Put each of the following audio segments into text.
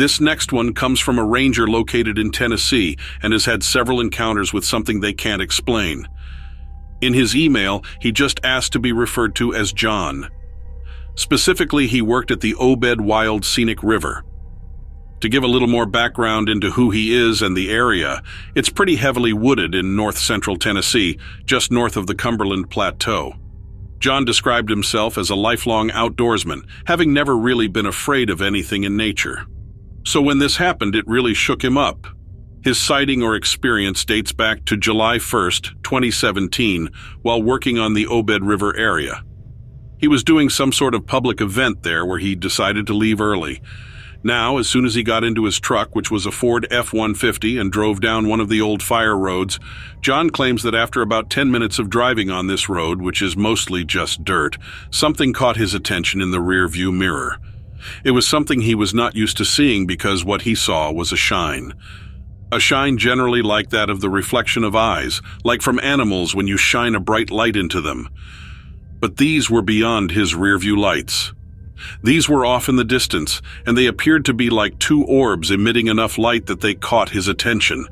This next one comes from a ranger located in Tennessee and has had several encounters with something they can't explain. In his email, he just asked to be referred to as John. Specifically, he worked at the Obed Wild Scenic River. To give a little more background into who he is and the area, it's pretty heavily wooded in north-central Tennessee, just north of the Cumberland Plateau. John described himself as a lifelong outdoorsman, having never really been afraid of anything in nature. So when this happened, it really shook him up. His sighting or experience dates back to July 1st, 2017, while working on the Obed River area. He was doing some sort of public event there where he decided to leave early. Now, as soon as he got into his truck, which was a Ford F-150, and drove down one of the old fire roads, John claims that after about 10 minutes of driving on this road, which is mostly just dirt, something caught his attention in the rear-view mirror. It was something he was not used to seeing because what he saw was a shine. A shine generally like that of the reflection of eyes, like from animals when you shine a bright light into them. But these were beyond his rear-view lights. These were off in the distance, and they appeared to be like two orbs emitting enough light that they caught his attention.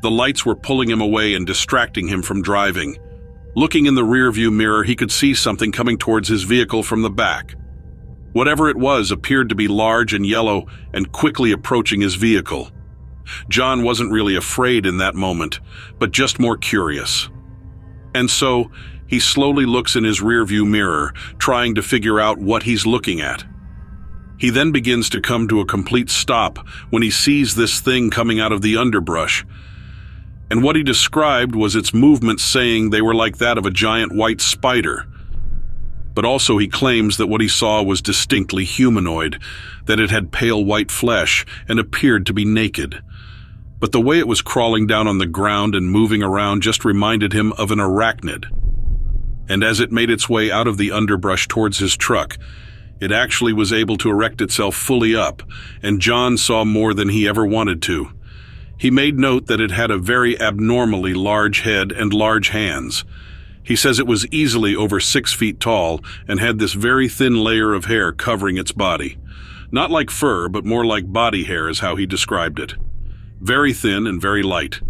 The lights were pulling him away and distracting him from driving. Looking in the rear-view mirror, he could see something coming towards his vehicle from the back. Whatever it was appeared to be large and yellow and quickly approaching his vehicle. John wasn't really afraid in that moment, but just more curious. And so, he slowly looks in his rearview mirror, trying to figure out what he's looking at. He then begins to come to a complete stop when he sees this thing coming out of the underbrush. And what he described was its movements, saying they were like that of a giant white spider. But also he claims that what he saw was distinctly humanoid, that it had pale white flesh and appeared to be naked. But the way it was crawling down on the ground and moving around just reminded him of an arachnid. And as it made its way out of the underbrush towards his truck, it actually was able to erect itself fully up, and John saw more than he ever wanted to. He made note that it had a very abnormally large head and large hands. He says it was easily over 6 feet tall and had this very thin layer of hair covering its body. Not like fur, but more like body hair is how he described it. Very thin and very light.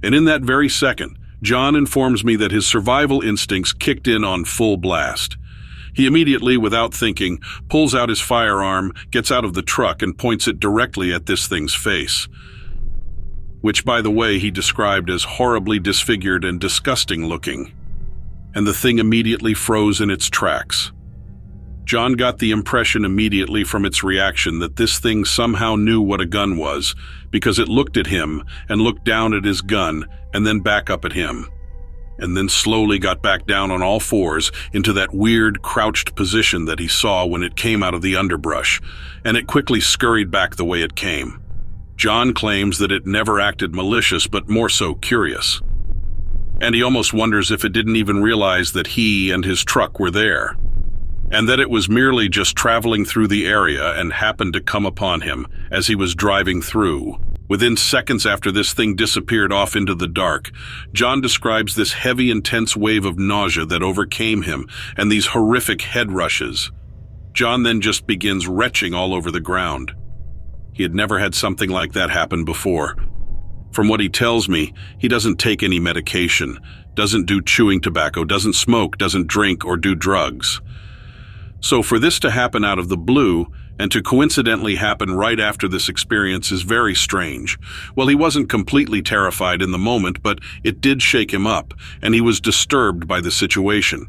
And in that very second, John informs me that his survival instincts kicked in on full blast. He immediately, without thinking, pulls out his firearm, gets out of the truck, and points it directly at this thing's face, which, by the way, he described as horribly disfigured and disgusting looking. And the thing immediately froze in its tracks. John got the impression immediately from its reaction that this thing somehow knew what a gun was, because it looked at him and looked down at his gun and then back up at him, and then slowly got back down on all fours into that weird crouched position that he saw when it came out of the underbrush, and it quickly scurried back the way it came. John claims that it never acted malicious, but more so curious. And he almost wonders if it didn't even realize that he and his truck were there, and that it was merely just traveling through the area and happened to come upon him as he was driving through. Within seconds after this thing disappeared off into the dark, John describes this heavy, intense wave of nausea that overcame him and these horrific head rushes. John then just begins retching all over the ground. He had never had something like that happen before. From what he tells me, he doesn't take any medication, doesn't do chewing tobacco, doesn't smoke, doesn't drink or do drugs. So for this to happen out of the blue, and to coincidentally happen right after this experience, is very strange. Well, he wasn't completely terrified in the moment, but it did shake him up, and he was disturbed by the situation.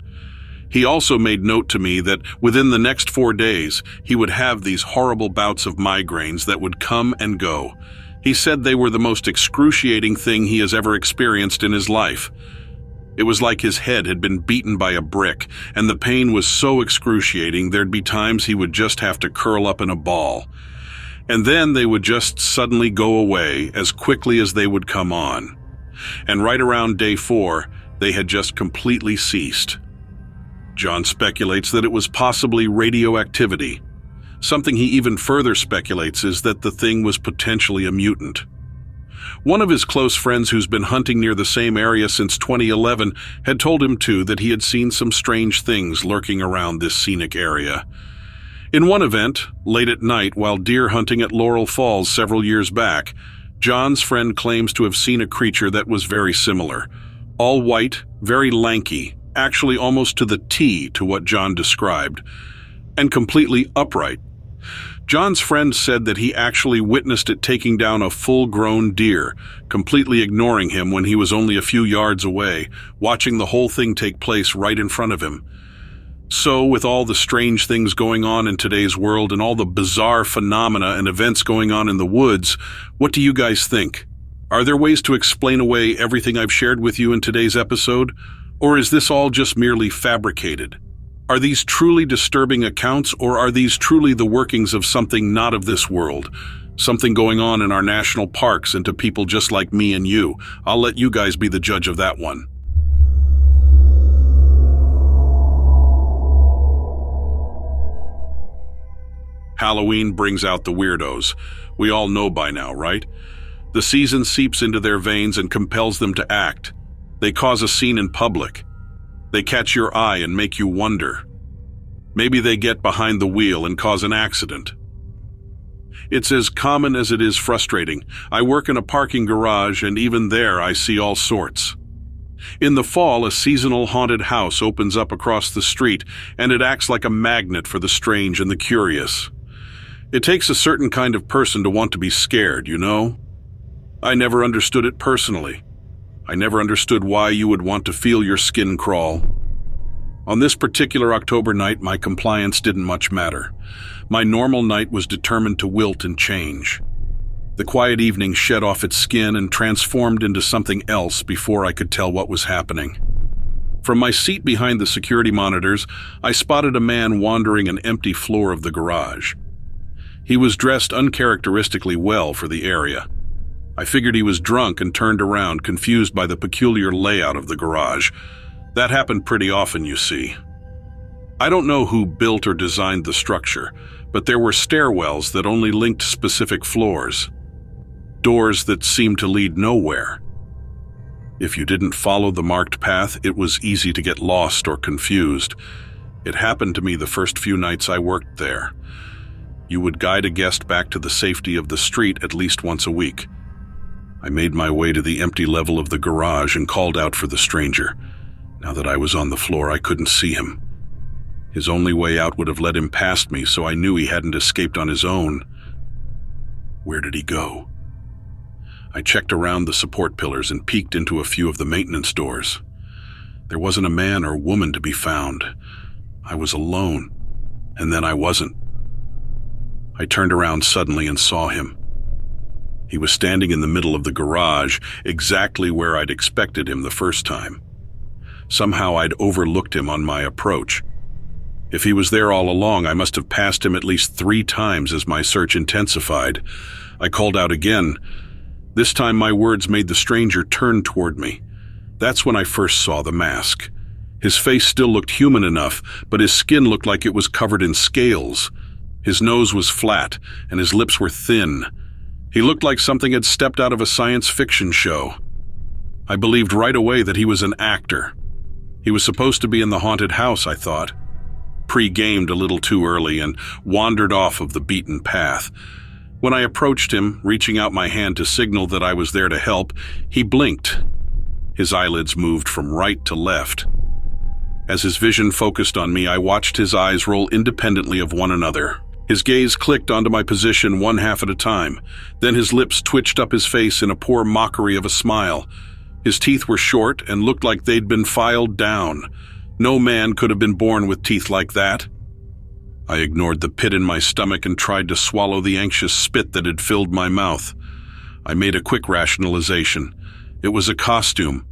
He also made note to me that within the next 4 days, he would have these horrible bouts of migraines that would come and go. He said they were the most excruciating thing he has ever experienced in his life. It was like his head had been beaten by a brick, and the pain was so excruciating there'd be times he would just have to curl up in a ball. And then they would just suddenly go away as quickly as they would come on. And right around day 4, they had just completely ceased. John speculates that it was possibly radioactivity. Something he even further speculates is that the thing was potentially a mutant. One of his close friends who's been hunting near the same area since 2011 had told him too that he had seen some strange things lurking around this scenic area. In one event, late at night while deer hunting at Laurel Falls several years back, John's friend claims to have seen a creature that was very similar. All white, very lanky, actually almost to the T to what John described, and completely upright. John's friend said that he actually witnessed it taking down a full-grown deer, completely ignoring him when he was only a few yards away, watching the whole thing take place right in front of him. So, with all the strange things going on in today's world and all the bizarre phenomena and events going on in the woods, what do you guys think? Are there ways to explain away everything I've shared with you in today's episode? Or is this all just merely fabricated? Are these truly disturbing accounts, or are these truly the workings of something not of this world? Something going on in our national parks and to people just like me and you? I'll let you guys be the judge of that one. Halloween brings out the weirdos. We all know by now, right? The season seeps into their veins and compels them to act. They cause a scene in public. They catch your eye and make you wonder. Maybe they get behind the wheel and cause an accident. It's as common as it is frustrating. I work in a parking garage, and even there I see all sorts. In the fall, a seasonal haunted house opens up across the street, and it acts like a magnet for the strange and the curious. It takes a certain kind of person to want to be scared, you know? I never understood it personally. I never understood why you would want to feel your skin crawl. On this particular October night, my compliance didn't much matter. My normal night was determined to wilt and change. The quiet evening shed off its skin and transformed into something else before I could tell what was happening. From my seat behind the security monitors, I spotted a man wandering an empty floor of the garage. He was dressed uncharacteristically well for the area. I figured he was drunk and turned around, confused by the peculiar layout of the garage. That happened pretty often, you see. I don't know who built or designed the structure, but there were stairwells that only linked specific floors. Doors that seemed to lead nowhere. If you didn't follow the marked path, it was easy to get lost or confused. It happened to me the first few nights I worked there. You would guide a guest back to the safety of the street at least once a week. I made my way to the empty level of the garage and called out for the stranger. Now that I was on the floor, I couldn't see him. His only way out would have led him past me, so I knew he hadn't escaped on his own. Where did he go? I checked around the support pillars and peeked into a few of the maintenance doors. There wasn't a man or woman to be found. I was alone, and then I wasn't. I turned around suddenly and saw him. He was standing in the middle of the garage, exactly where I'd expected him the first time. Somehow I'd overlooked him on my approach. If he was there all along, I must have passed him at least 3 times as my search intensified. I called out again. This time my words made the stranger turn toward me. That's when I first saw the mask. His face still looked human enough, but his skin looked like it was covered in scales. His nose was flat, and his lips were thin. He looked like something had stepped out of a science fiction show. I believed right away that he was an actor. He was supposed to be in the haunted house, I thought. Pre-gamed a little too early and wandered off of the beaten path. When I approached him, reaching out my hand to signal that I was there to help, he blinked. His eyelids moved from right to left. As his vision focused on me, I watched his eyes roll independently of one another. His gaze clicked onto my position one half at a time. Then his lips twitched up his face in a poor mockery of a smile. His teeth were short and looked like they'd been filed down. No man could have been born with teeth like that. I ignored the pit in my stomach and tried to swallow the anxious spit that had filled my mouth. I made a quick rationalization. It was a costume.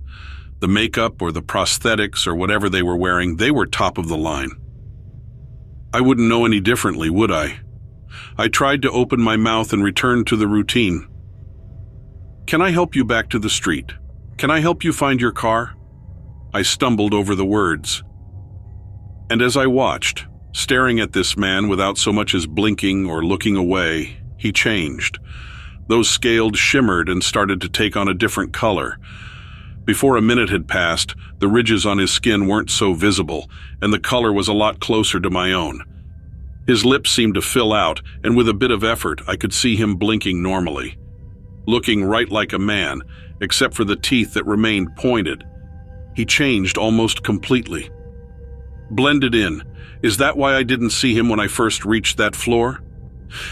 The makeup or the prosthetics or whatever they were wearing, they were top of the line. I wouldn't know any differently, would I? I tried to open my mouth and return to the routine. Can I help you back to the street? Can I help you find your car? I stumbled over the words. And as I watched, staring at this man without so much as blinking or looking away, he changed. Those scales shimmered and started to take on a different color. Before a minute had passed, the ridges on his skin weren't so visible, and the color was a lot closer to my own. His lips seemed to fill out, and with a bit of effort, I could see him blinking normally, looking right like a man, except for the teeth that remained pointed. He changed almost completely. Blended in. Is that why I didn't see him when I first reached that floor?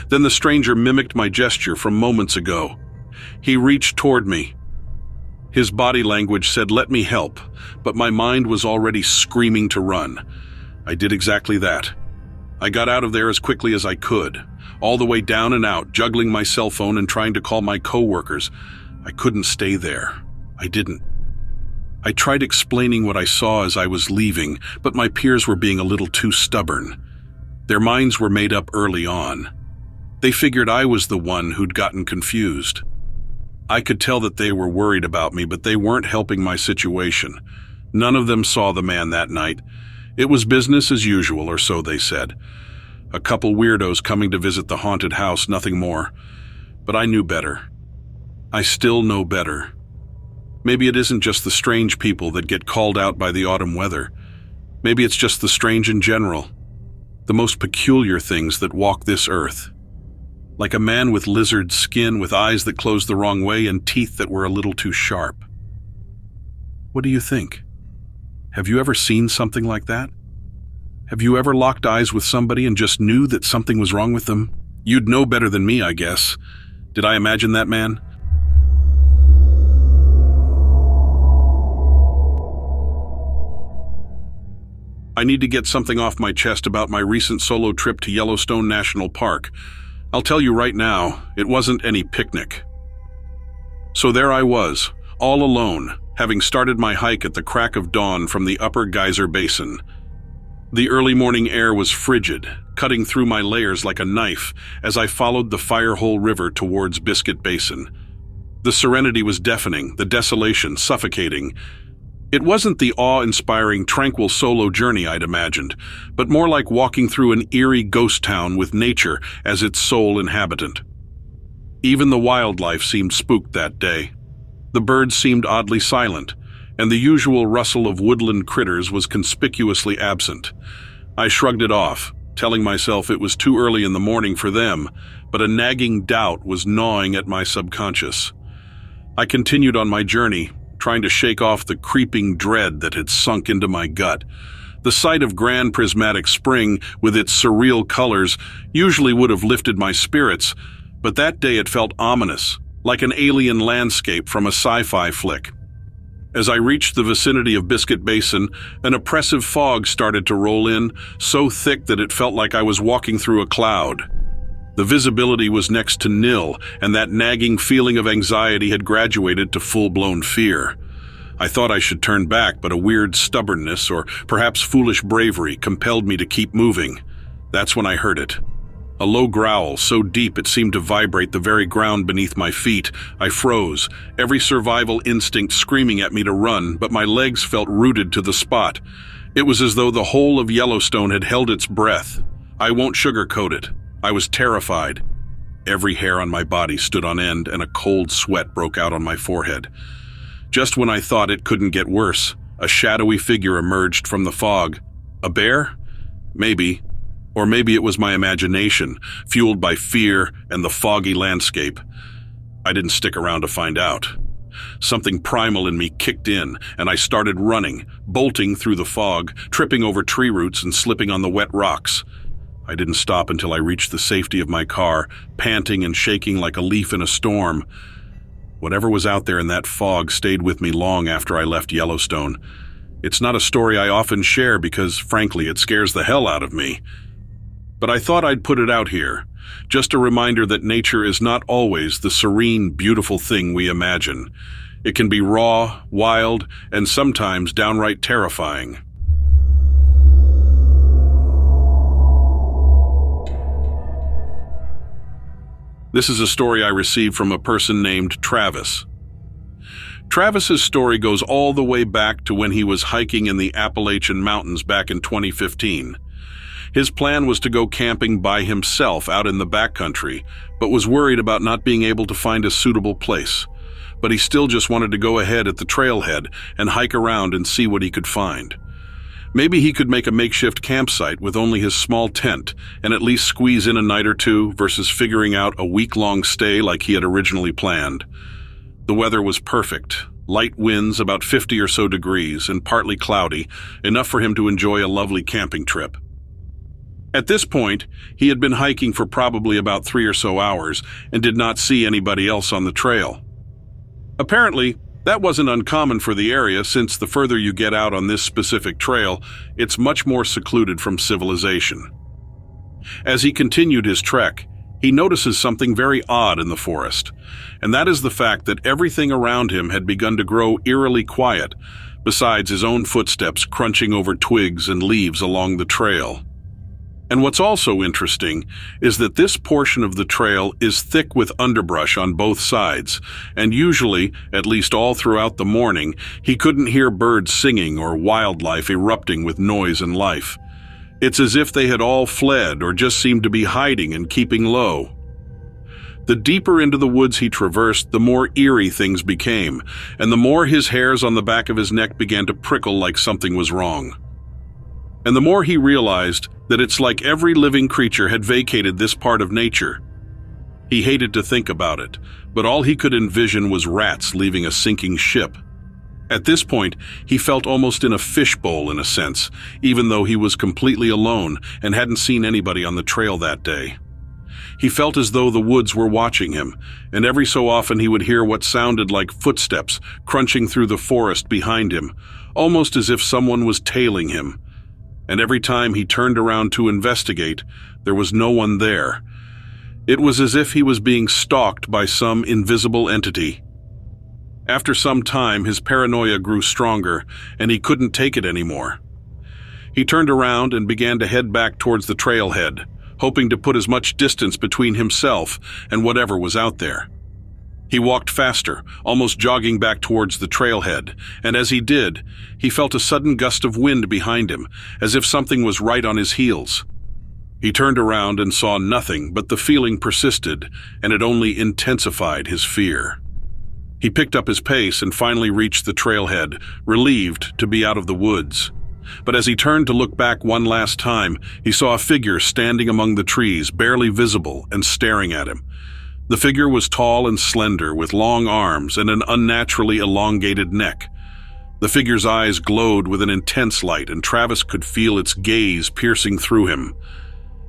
Then the stranger mimicked my gesture from moments ago. He reached toward me. His body language said, "Let me help," but my mind was already screaming to run. I did exactly that. I got out of there as quickly as I could, all the way down and out, juggling my cell phone and trying to call my co-workers. I couldn't stay there. I didn't. I tried explaining what I saw as I was leaving, but my peers were being a little too stubborn. Their minds were made up early on. They figured I was the one who'd gotten confused. I could tell that they were worried about me, but they weren't helping my situation. None of them saw the man that night. It was business as usual, or so they said. A couple weirdos coming to visit the haunted house, nothing more. But I knew better. I still know better. Maybe it isn't just the strange people that get called out by the autumn weather. Maybe it's just the strange in general. The most peculiar things that walk this earth. Like a man with lizard skin, with eyes that closed the wrong way and teeth that were a little too sharp. What do you think? Have you ever seen something like that? Have you ever locked eyes with somebody and just knew that something was wrong with them? You'd know better than me, I guess. Did I imagine that man? I need to get something off my chest about my recent solo trip to Yellowstone National Park. I'll tell you right now, it wasn't any picnic. So there I was, all alone, having started my hike at the crack of dawn from the upper geyser basin. The early morning air was frigid, cutting through my layers like a knife as I followed the Firehole River towards Biscuit Basin. The serenity was deafening, the desolation suffocating. It wasn't the awe-inspiring, tranquil solo journey I'd imagined, but more like walking through an eerie ghost town with nature as its sole inhabitant. Even the wildlife seemed spooked that day. The birds seemed oddly silent, and the usual rustle of woodland critters was conspicuously absent. I shrugged it off, telling myself it was too early in the morning for them, but a nagging doubt was gnawing at my subconscious. I continued on my journey, trying to shake off the creeping dread that had sunk into my gut. The sight of Grand Prismatic Spring, with its surreal colors, usually would have lifted my spirits, but that day it felt ominous, like an alien landscape from a sci-fi flick. As I reached the vicinity of Biscuit Basin, an oppressive fog started to roll in, so thick that it felt like I was walking through a cloud. The visibility was next to nil, and that nagging feeling of anxiety had graduated to full-blown fear. I thought I should turn back, but a weird stubbornness, or perhaps foolish bravery, compelled me to keep moving. That's when I heard it. A low growl, so deep it seemed to vibrate the very ground beneath my feet. I froze, every survival instinct screaming at me to run, but my legs felt rooted to the spot. It was as though the whole of Yellowstone had held its breath. I won't sugarcoat it. I was terrified. Every hair on my body stood on end, and a cold sweat broke out on my forehead. Just when I thought it couldn't get worse, a shadowy figure emerged from the fog. A bear? Maybe. Or maybe it was my imagination, fueled by fear and the foggy landscape. I didn't stick around to find out. Something primal in me kicked in, and I started running, bolting through the fog, tripping over tree roots and slipping on the wet rocks. I didn't stop until I reached the safety of my car, panting and shaking like a leaf in a storm. Whatever was out there in that fog stayed with me long after I left Yellowstone. It's not a story I often share because, frankly, it scares the hell out of me. But I thought I'd put it out here, just a reminder that nature is not always the serene, beautiful thing we imagine. It can be raw, wild, and sometimes downright terrifying. This is a story I received from a person named Travis. Travis's story goes all the way back to when he was hiking in the Appalachian Mountains back in 2015. His plan was to go camping by himself out in the backcountry, but was worried about not being able to find a suitable place. But he still just wanted to go ahead at the trailhead and hike around and see what he could find. Maybe he could make a makeshift campsite with only his small tent and at least squeeze in a night or two versus figuring out a week-long stay like he had originally planned. The weather was perfect. Light winds, about 50 or so degrees, and partly cloudy, enough for him to enjoy a lovely camping trip. At this point, he had been hiking for probably about 3 or so hours and did not see anybody else on the trail. Apparently, that wasn't uncommon for the area, since the further you get out on this specific trail, it's much more secluded from civilization. As he continued his trek, he notices something very odd in the forest, and that is the fact that everything around him had begun to grow eerily quiet, besides his own footsteps crunching over twigs and leaves along the trail. And what's also interesting is that this portion of the trail is thick with underbrush on both sides, and usually, at least all throughout the morning, he couldn't hear birds singing or wildlife erupting with noise and life. It's as if they had all fled or just seemed to be hiding and keeping low. The deeper into the woods he traversed, the more eerie things became, and the more his hairs on the back of his neck began to prickle like something was wrong. And the more he realized that it's like every living creature had vacated this part of nature. He hated to think about it, but all he could envision was rats leaving a sinking ship. At this point, he felt almost in a fishbowl in a sense, even though he was completely alone and hadn't seen anybody on the trail that day. He felt as though the woods were watching him, and every so often he would hear what sounded like footsteps crunching through the forest behind him, almost as if someone was tailing him. And every time he turned around to investigate, there was no one there. It was as if he was being stalked by some invisible entity. After some time, his paranoia grew stronger, and he couldn't take it anymore. He turned around and began to head back towards the trailhead, hoping to put as much distance between himself and whatever was out there. He walked faster, almost jogging back towards the trailhead, and as he did, he felt a sudden gust of wind behind him, as if something was right on his heels. He turned around and saw nothing, but the feeling persisted, and it only intensified his fear. He picked up his pace and finally reached the trailhead, relieved to be out of the woods. But as he turned to look back one last time, he saw a figure standing among the trees, barely visible, and staring at him. The figure was tall and slender, with long arms and an unnaturally elongated neck. The figure's eyes glowed with an intense light, and Travis could feel its gaze piercing through him.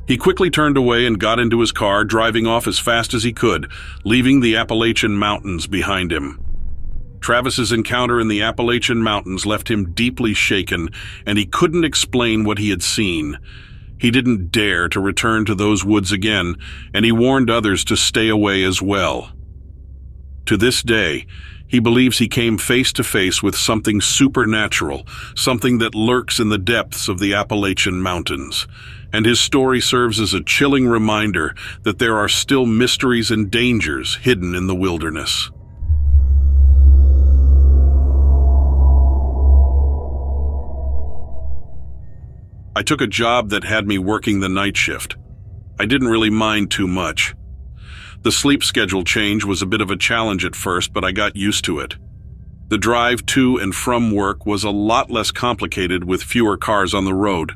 He quickly turned away and got into his car, driving off as fast as he could, leaving the Appalachian Mountains behind him. Travis's encounter in the Appalachian Mountains left him deeply shaken, and he couldn't explain what he had seen. He didn't dare to return to those woods again, and he warned others to stay away as well. To this day, he believes he came face to face with something supernatural, something that lurks in the depths of the Appalachian Mountains, and his story serves as a chilling reminder that there are still mysteries and dangers hidden in the wilderness. I took a job that had me working the night shift. I didn't really mind too much. The sleep schedule change was a bit of a challenge at first, but I got used to it. The drive to and from work was a lot less complicated with fewer cars on the road.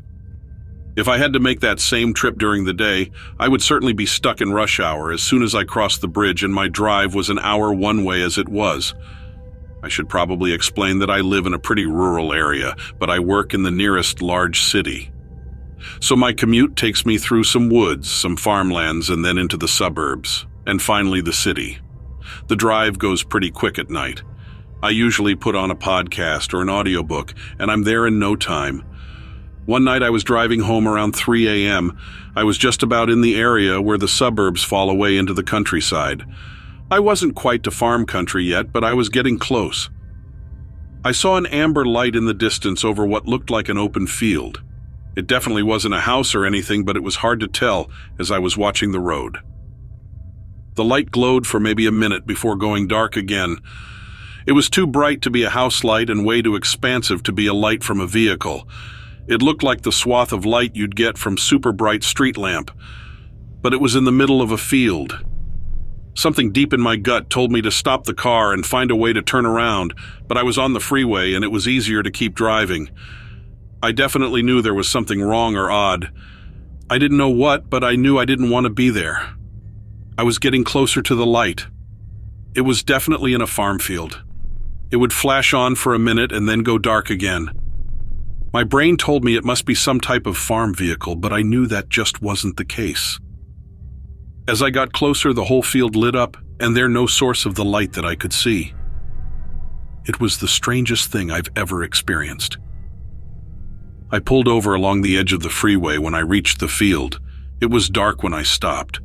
If I had to make that same trip during the day, I would certainly be stuck in rush hour as soon as I crossed the bridge, and my drive was an hour one way as it was. I should probably explain that I live in a pretty rural area, but I work in the nearest large city. So my commute takes me through some woods, some farmlands, and then into the suburbs, and finally the city. The drive goes pretty quick at night. I usually put on a podcast or an audiobook, and I'm there in no time. One night I was driving home around 3 a.m. I was just about in the area where the suburbs fall away into the countryside. I wasn't quite to farm country yet, but I was getting close. I saw an amber light in the distance over what looked like an open field. It definitely wasn't a house or anything, but it was hard to tell as I was watching the road. The light glowed for maybe a minute before going dark again. It was too bright to be a house light and way too expansive to be a light from a vehicle. It looked like the swath of light you'd get from super bright street lamp, but it was in the middle of a field. Something deep in my gut told me to stop the car and find a way to turn around, but I was on the freeway and it was easier to keep driving. I definitely knew there was something wrong or odd. I didn't know what, but I knew I didn't want to be there. I was getting closer to the light. It was definitely in a farm field. It would flash on for a minute and then go dark again. My brain told me it must be some type of farm vehicle, but I knew that just wasn't the case. As I got closer, the whole field lit up, and there no source of the light that I could see. It was the strangest thing I've ever experienced. I pulled over along the edge of the freeway when I reached the field. It was dark when I stopped.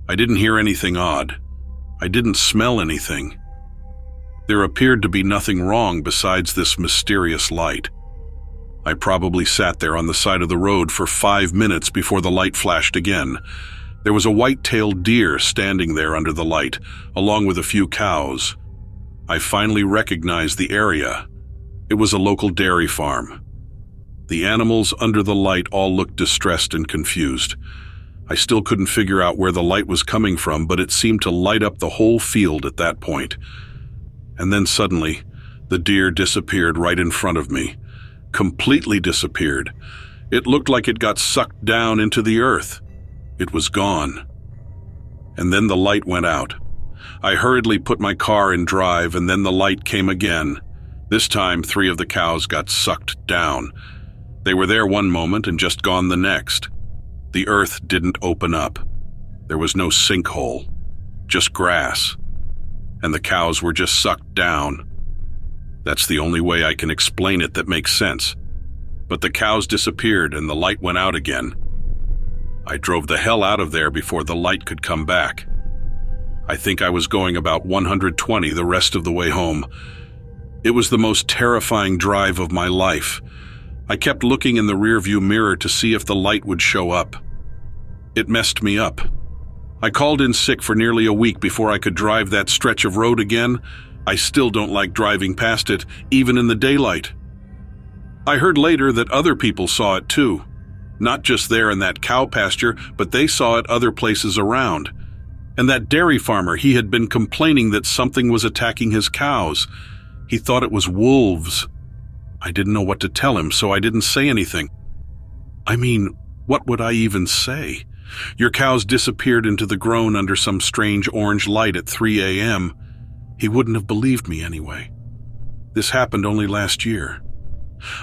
I didn't hear anything odd. I didn't smell anything. There appeared to be nothing wrong besides this mysterious light. I probably sat there on the side of the road for 5 minutes before the light flashed again. There was a white-tailed deer standing there under the light, along with a few cows. I finally recognized the area. It was a local dairy farm. The animals under the light all looked distressed and confused. I still couldn't figure out where the light was coming from, but it seemed to light up the whole field at that point. And then suddenly, the deer disappeared right in front of me. Completely disappeared. It looked like it got sucked down into the earth. It was gone. And then the light went out. I hurriedly put my car in drive, and then the light came again. This time, 3 of the cows got sucked down. They were there one moment and just gone the next. The earth didn't open up. There was no sinkhole, just grass. And the cows were just sucked down. That's the only way I can explain it that makes sense. But the cows disappeared and the light went out again. I drove the hell out of there before the light could come back. I think I was going about 120 the rest of the way home. It was the most terrifying drive of my life. I kept looking in the rearview mirror to see if the light would show up. It messed me up. I called in sick for nearly a week before I could drive that stretch of road again. I still don't like driving past it, even in the daylight. I heard later that other people saw it too. Not just there in that cow pasture, but they saw it other places around. And that dairy farmer, he had been complaining that something was attacking his cows. He thought it was wolves. I didn't know what to tell him, so I didn't say anything. I mean, what would I even say? Your cows disappeared into the grown under some strange orange light at 3 a.m. He wouldn't have believed me anyway. This happened only last year.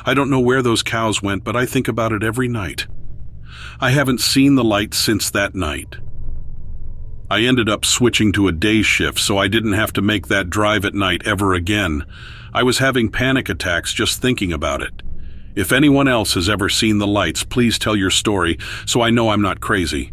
I don't know where those cows went, but I think about it every night. I haven't seen the light since that night. I ended up switching to a day shift so I didn't have to make that drive at night ever again. I was having panic attacks just thinking about it. If anyone else has ever seen the lights, please tell your story so I know I'm not crazy.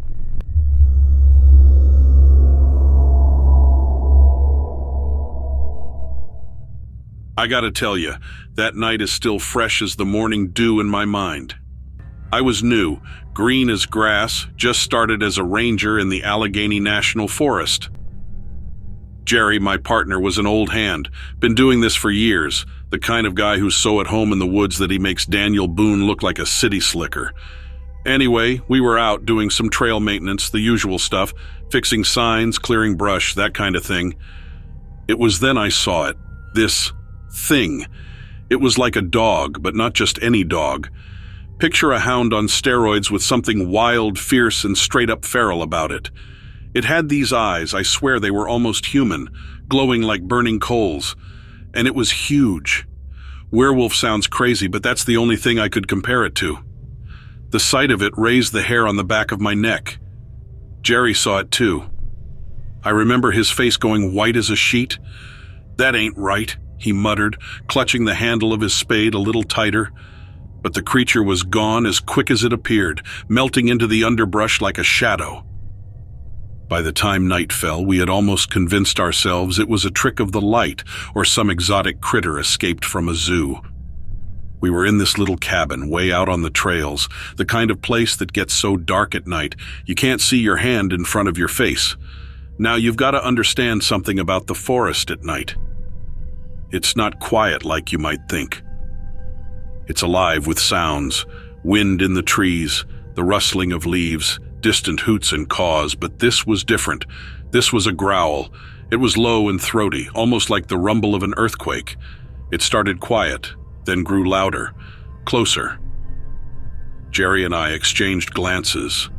I gotta tell you, that night is still fresh as the morning dew in my mind. I was new, green as grass, just started as a ranger in the Allegheny National Forest. Jerry, my partner, was an old hand, been doing this for years, the kind of guy who's so at home in the woods that he makes Daniel Boone look like a city slicker. Anyway, we were out doing some trail maintenance, the usual stuff, fixing signs, clearing brush, that kind of thing. It was then I saw it, this thing. It was like a dog, but not just any dog. Picture a hound on steroids with something wild, fierce, and straight-up feral about it. It had these eyes, I swear they were almost human, glowing like burning coals. And it was huge. Werewolf sounds crazy, but that's the only thing I could compare it to. The sight of it raised the hair on the back of my neck. Jerry saw it too. I remember his face going white as a sheet. "That ain't right," he muttered, clutching the handle of his spade a little tighter. But the creature was gone as quick as it appeared, melting into the underbrush like a shadow. By the time night fell, we had almost convinced ourselves it was a trick of the light or some exotic critter escaped from a zoo. We were in this little cabin way out on the trails, the kind of place that gets so dark at night you can't see your hand in front of your face. Now you've got to understand something about the forest at night. It's not quiet like you might think. It's alive with sounds, wind in the trees, the rustling of leaves, distant hoots and caws, but this was different. This was a growl. It was low and throaty, almost like the rumble of an earthquake. It started quiet, then grew louder, closer, Jerry and I exchanged glances.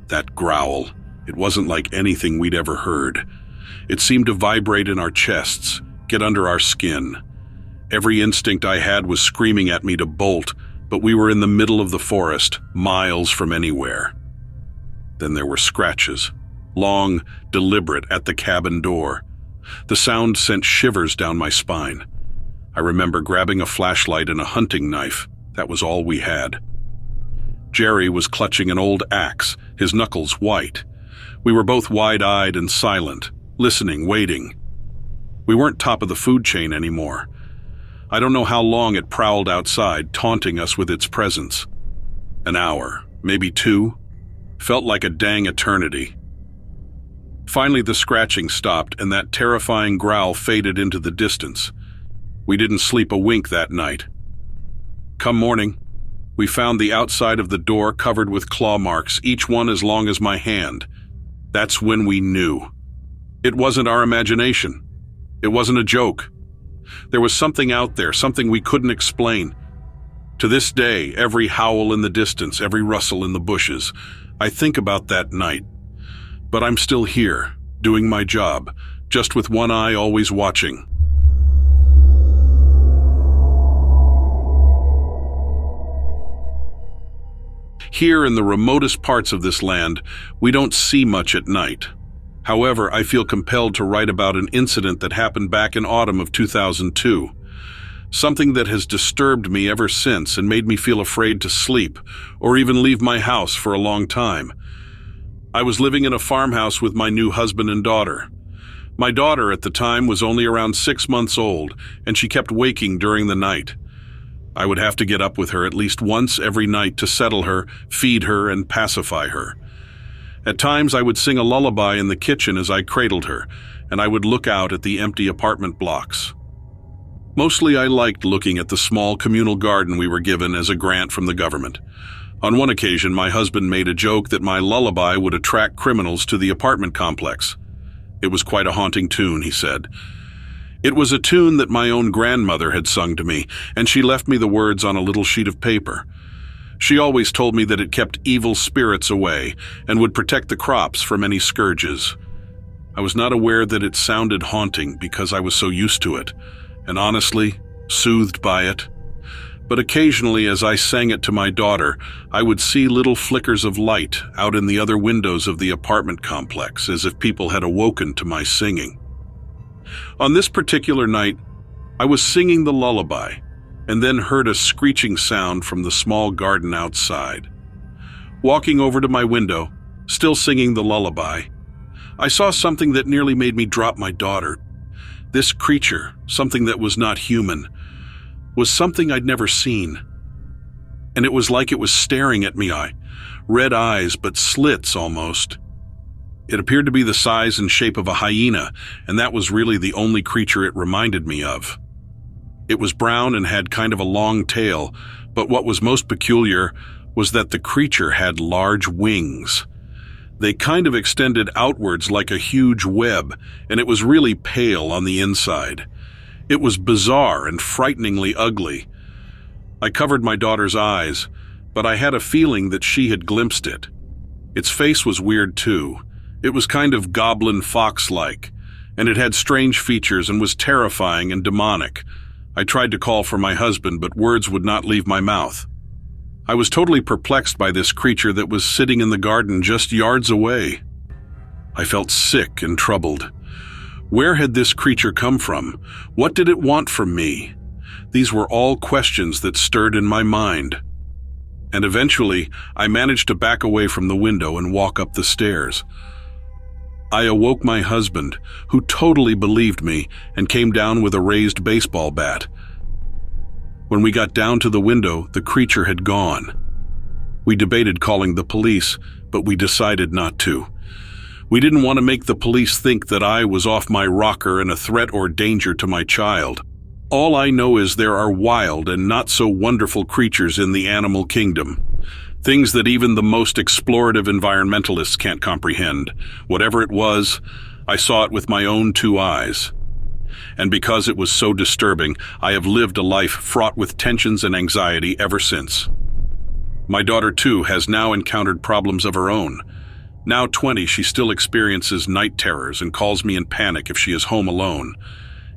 That growl, it wasn't like anything we'd ever heard. It seemed to vibrate in our chests, get under our skin. Every instinct I had was screaming at me to bolt, but we were in the middle of the forest, miles from anywhere. Then there were scratches, long, deliberate, at the cabin door. The sound sent shivers down my spine. I remember grabbing a flashlight and a hunting knife. That was all we had. Jerry was clutching an old axe, his knuckles white. We were both wide-eyed and silent, listening, waiting. We weren't top of the food chain anymore. I don't know how long it prowled outside, taunting us with its presence. An hour, maybe 2. Felt like a dang eternity. Finally, the scratching stopped and that terrifying growl faded into the distance. We didn't sleep a wink that night. Come morning, we found the outside of the door covered with claw marks, each one as long as my hand. That's when we knew. It wasn't our imagination. It wasn't a joke. There was something out there, something we couldn't explain. To this day, every howl in the distance, every rustle in the bushes, I think about that night. But I'm still here, doing my job, just with one eye always watching. Here in the remotest parts of this land, we don't see much at night. However, I feel compelled to write about an incident that happened back in autumn of 2002. Something that has disturbed me ever since and made me feel afraid to sleep or even leave my house for a long time. I was living in a farmhouse with my new husband and daughter. My daughter at the time was only around 6 months old, and she kept waking during the night. I would have to get up with her at least once every night to settle her, feed her, and pacify her. At times I would sing a lullaby in the kitchen as I cradled her, and I would look out at the empty apartment blocks. Mostly I liked looking at the small communal garden we were given as a grant from the government. On one occasion, my husband made a joke that my lullaby would attract criminals to the apartment complex. It was quite a haunting tune, he said. It was a tune that my own grandmother had sung to me, and she left me the words on a little sheet of paper. She always told me that it kept evil spirits away and would protect the crops from any scourges. I was not aware that it sounded haunting because I was so used to it, and honestly, soothed by it. But occasionally, as I sang it to my daughter, I would see little flickers of light out in the other windows of the apartment complex, as if people had awoken to my singing. On this particular night, I was singing the lullaby, and then heard a screeching sound from the small garden outside. Walking over to my window, still singing the lullaby, I saw something that nearly made me drop my daughter. This creature, something that was not human, was something I'd never seen. And it was like it was staring at me, red eyes, but slits almost. It appeared to be the size and shape of a hyena, and that was really the only creature it reminded me of. It was brown and had kind of a long tail, but what was most peculiar was that the creature had large wings. They kind of extended outwards like a huge web, and it was really pale on the inside. It was bizarre and frighteningly ugly. I covered my daughter's eyes, but I had a feeling that she had glimpsed it. Its face was weird too. It was kind of goblin fox-like, and it had strange features and was terrifying and demonic. I tried to call for my husband, but words would not leave my mouth. I was totally perplexed by this creature that was sitting in the garden just yards away. I felt sick and troubled. Where had this creature come from? What did it want from me? These were all questions that stirred in my mind. And eventually, I managed to back away from the window and walk up the stairs. I awoke my husband, who totally believed me and came down with a raised baseball bat. When we got down to the window, the creature had gone. We debated calling the police, but we decided not to. We didn't want to make the police think that I was off my rocker and a threat or danger to my child. All I know is there are wild and not so wonderful creatures in the animal kingdom. Things that even the most explorative environmentalists can't comprehend. Whatever it was, I saw it with my own 2 eyes. And because it was so disturbing, I have lived a life fraught with tensions and anxiety ever since. My daughter, too, has now encountered problems of her own. Now 20, she still experiences night terrors and calls me in panic if she is home alone.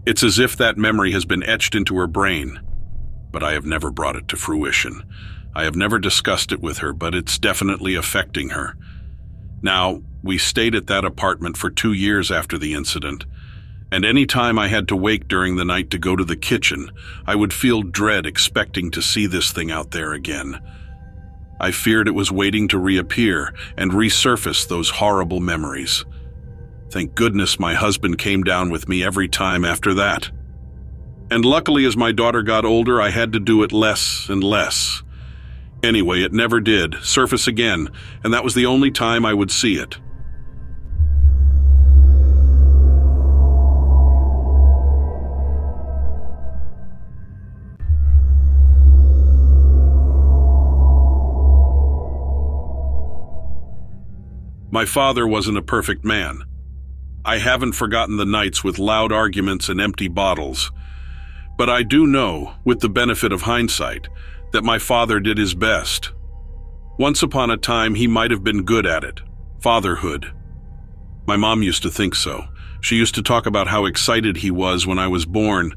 It's as if that memory has been etched into her brain. But I have never brought it to fruition. I have never discussed it with her, but it's definitely affecting her. Now, we stayed at that apartment for 2 years after the incident, and any time I had to wake during the night to go to the kitchen, I would feel dread expecting to see this thing out there again. I feared it was waiting to reappear and resurface those horrible memories. Thank goodness my husband came down with me every time after that. And luckily, as my daughter got older, I had to do it less and less. Anyway, it never did surface again, and that was the only time I would see it. My father wasn't a perfect man. I haven't forgotten the nights with loud arguments and empty bottles. But I do know, with the benefit of hindsight, that my father did his best. Once upon a time, he might have been good at it. Fatherhood. My mom used to think so. She used to talk about how excited he was when I was born.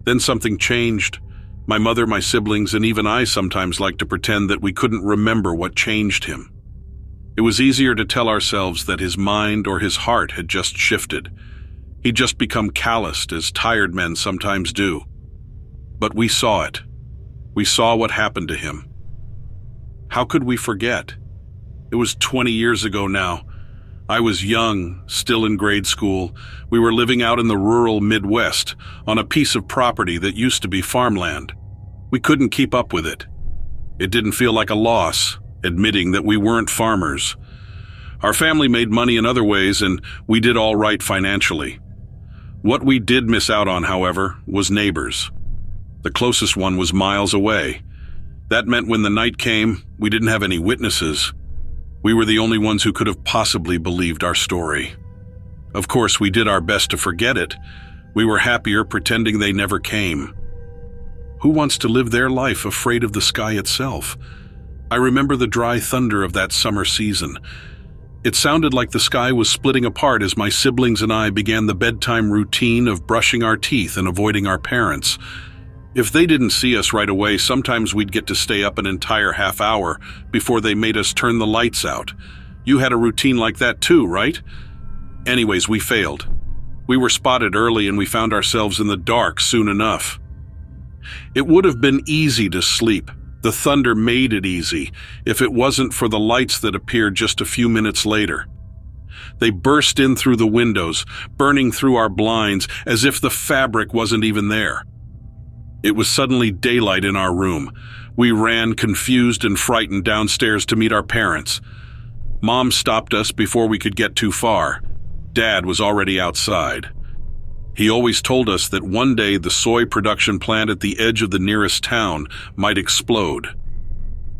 Then something changed. My mother, my siblings, and even I sometimes like to pretend that we couldn't remember what changed him. It was easier to tell ourselves that his mind or his heart had just shifted. He'd just become calloused, as tired men sometimes do. But we saw it. We saw what happened to him. How could we forget? It was 20 years ago now. I was young, still in grade school. We were living out in the rural Midwest on a piece of property that used to be farmland. We couldn't keep up with it. It didn't feel like a loss, admitting that we weren't farmers. Our family made money in other ways, and we did all right financially. What we did miss out on, however, was neighbors. The closest one was miles away. That meant when the night came, we didn't have any witnesses. We were the only ones who could have possibly believed our story. Of course, we did our best to forget it. We were happier pretending they never came. Who wants to live their life afraid of the sky itself? I remember the dry thunder of that summer season. It sounded like the sky was splitting apart as my siblings and I began the bedtime routine of brushing our teeth and avoiding our parents. If they didn't see us right away, sometimes we'd get to stay up an entire half hour before they made us turn the lights out. You had a routine like that too, right? Anyways, we failed. We were spotted early and we found ourselves in the dark soon enough. It would have been easy to sleep. The thunder made it easy, if it wasn't for the lights that appeared just a few minutes later. They burst in through the windows, burning through our blinds as if the fabric wasn't even there. It was suddenly daylight in our room. We ran, confused and frightened, downstairs to meet our parents. Mom stopped us before we could get too far. Dad was already outside. He always told us that one day the soy production plant at the edge of the nearest town might explode.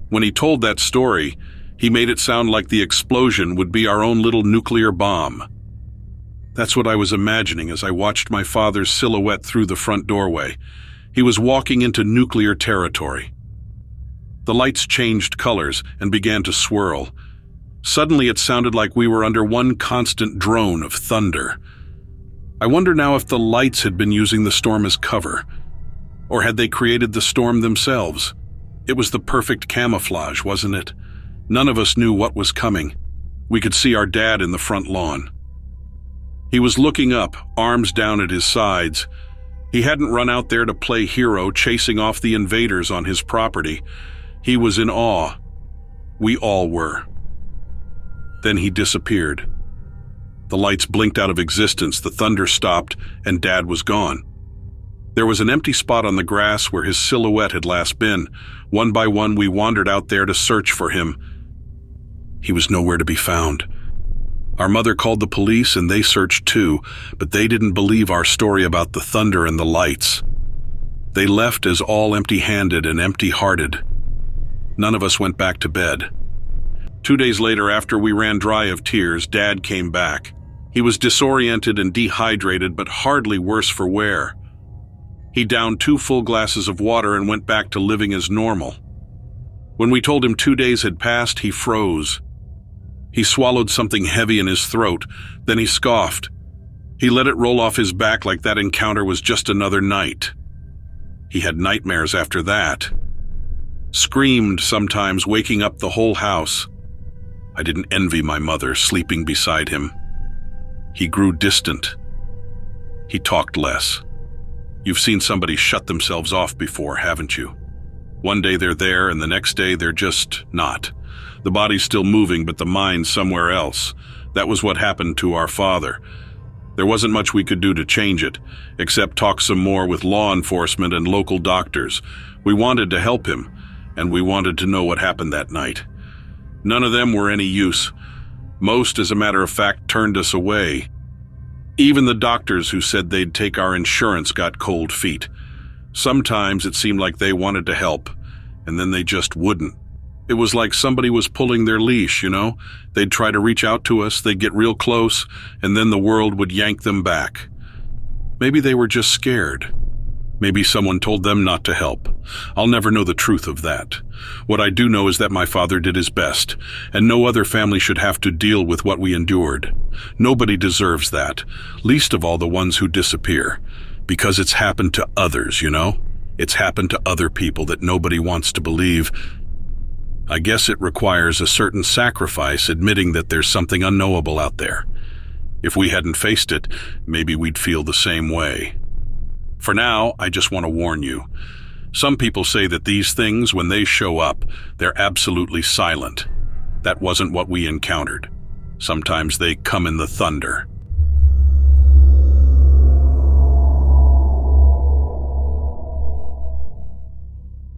When he told that story, he made it sound like the explosion would be our own little nuclear bomb. That's what I was imagining as I watched my father's silhouette through the front doorway. He was walking into nuclear territory. The lights changed colors and began to swirl. Suddenly it sounded like we were under one constant drone of thunder. I wonder now if the lights had been using the storm as cover, or had they created the storm themselves? It was the perfect camouflage, wasn't it? None of us knew what was coming. We could see our dad in the front lawn. He was looking up, arms down at his sides. He hadn't run out there to play hero, chasing off the invaders on his property. He was in awe. We all were. Then he disappeared. The lights blinked out of existence, the thunder stopped, and Dad was gone. There was an empty spot on the grass where his silhouette had last been. One by one, we wandered out there to search for him. He was nowhere to be found. Our mother called the police and they searched too, but they didn't believe our story about the thunder and the lights. They left as all empty-handed and empty-hearted. None of us went back to bed. 2 days later, after we ran dry of tears, Dad came back. He was disoriented and dehydrated, but hardly worse for wear. He downed 2 full glasses of water and went back to living as normal. When we told him 2 days had passed, he froze. He swallowed something heavy in his throat, then he scoffed. He let it roll off his back like that encounter was just another night. He had nightmares after that. Screamed sometimes, waking up the whole house. I didn't envy my mother sleeping beside him. He grew distant. He talked less. You've seen somebody shut themselves off before, haven't you? One day they're there and the next day they're just not. The body's still moving, but the mind's somewhere else. That was what happened to our father. There wasn't much we could do to change it, except talk some more with law enforcement and local doctors. We wanted to help him, and we wanted to know what happened that night. None of them were any use. Most, as a matter of fact, turned us away. Even the doctors who said they'd take our insurance got cold feet. Sometimes it seemed like they wanted to help, and then they just wouldn't. It was like somebody was pulling their leash, you know? They'd try to reach out to us, they'd get real close, and then the world would yank them back. Maybe they were just scared. Maybe someone told them not to help. I'll never know the truth of that. What I do know is that my father did his best, and no other family should have to deal with what we endured. Nobody deserves that, least of all the ones who disappear. Because it's happened to others, you know? It's happened to other people that nobody wants to believe. I guess it requires a certain sacrifice admitting that there's something unknowable out there. If we hadn't faced it, maybe we'd feel the same way. For now, I just want to warn you. Some people say that these things, when they show up, they're absolutely silent. That wasn't what we encountered. Sometimes they come in the thunder.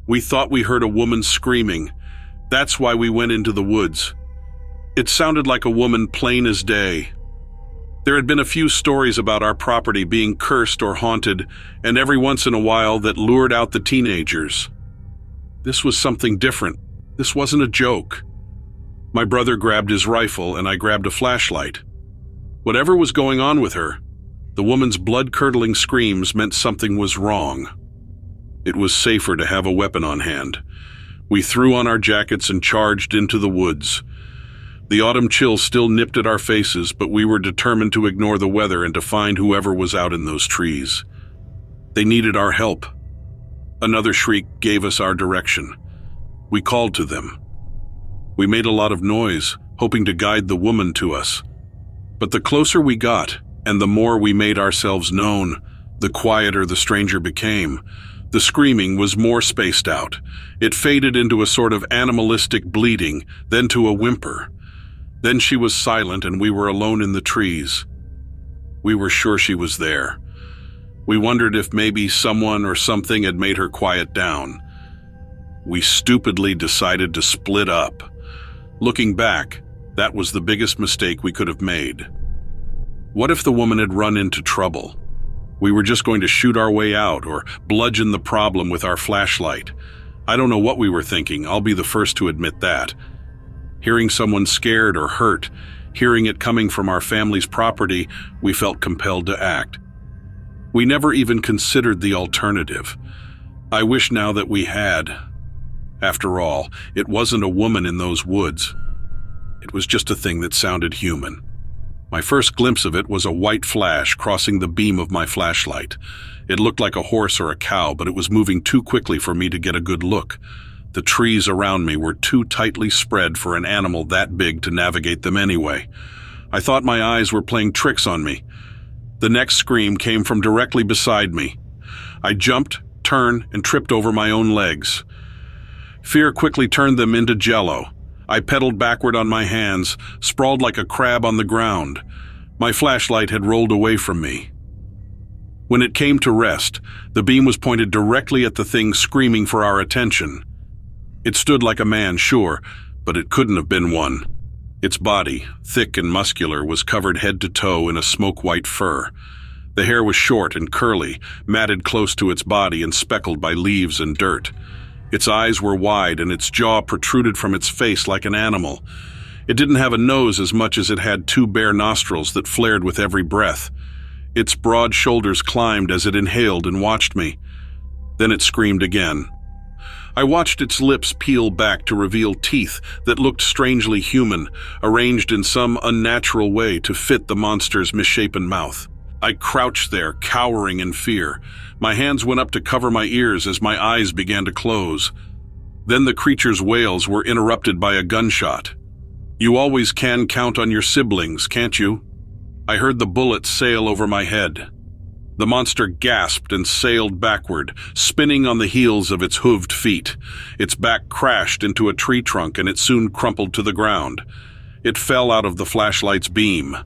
We thought we heard a woman screaming. That's why we went into the woods. It sounded like a woman plain as day. There had been a few stories about our property being cursed or haunted, and every once in a while that lured out the teenagers. This was something different. This wasn't a joke. My brother grabbed his rifle and I grabbed a flashlight. Whatever was going on with her, the woman's blood-curdling screams meant something was wrong. It was safer to have a weapon on hand. We threw on our jackets and charged into the woods. The autumn chill still nipped at our faces, but we were determined to ignore the weather and to find whoever was out in those trees. They needed our help. Another shriek gave us our direction. We called to them. We made a lot of noise, hoping to guide the woman to us. But the closer we got, and the more we made ourselves known, the quieter the stranger became. The screaming was more spaced out. It faded into a sort of animalistic bleating, then to a whimper. Then she was silent and we were alone in the trees. We were sure she was there. We wondered if maybe someone or something had made her quiet down. We stupidly decided to split up. Looking back, that was the biggest mistake we could have made. What if the woman had run into trouble? We were just going to shoot our way out or bludgeon the problem with our flashlight. I don't know what we were thinking, I'll be the first to admit that. Hearing someone scared or hurt, hearing it coming from our family's property, we felt compelled to act. We never even considered the alternative. I wish now that we had. After all, it wasn't a woman in those woods. It was just a thing that sounded human. My first glimpse of it was a white flash crossing the beam of my flashlight. It looked like a horse or a cow, but it was moving too quickly for me to get a good look. The trees around me were too tightly spread for an animal that big to navigate them anyway. I thought my eyes were playing tricks on me. The next scream came from directly beside me. I jumped, turned, and tripped over my own legs. Fear quickly turned them into jello. I pedaled backward on my hands, sprawled like a crab on the ground. My flashlight had rolled away from me. When it came to rest, the beam was pointed directly at the thing screaming for our attention. It stood like a man, sure, but it couldn't have been one. Its body, thick and muscular, was covered head to toe in a smoke-white fur. The hair was short and curly, matted close to its body and speckled by leaves and dirt. Its eyes were wide and its jaw protruded from its face like an animal. It didn't have a nose as much as it had two bare nostrils that flared with every breath. Its broad shoulders climbed as it inhaled and watched me. Then it screamed again. I watched its lips peel back to reveal teeth that looked strangely human, arranged in some unnatural way to fit the monster's misshapen mouth. I crouched there, cowering in fear. My hands went up to cover my ears as my eyes began to close. Then the creature's wails were interrupted by a gunshot. You always can count on your siblings, can't you? I heard the bullet sail over my head. The monster gasped and sailed backward, spinning on the heels of its hooved feet. Its back crashed into a tree trunk and it soon crumpled to the ground. It fell out of the flashlight's beam.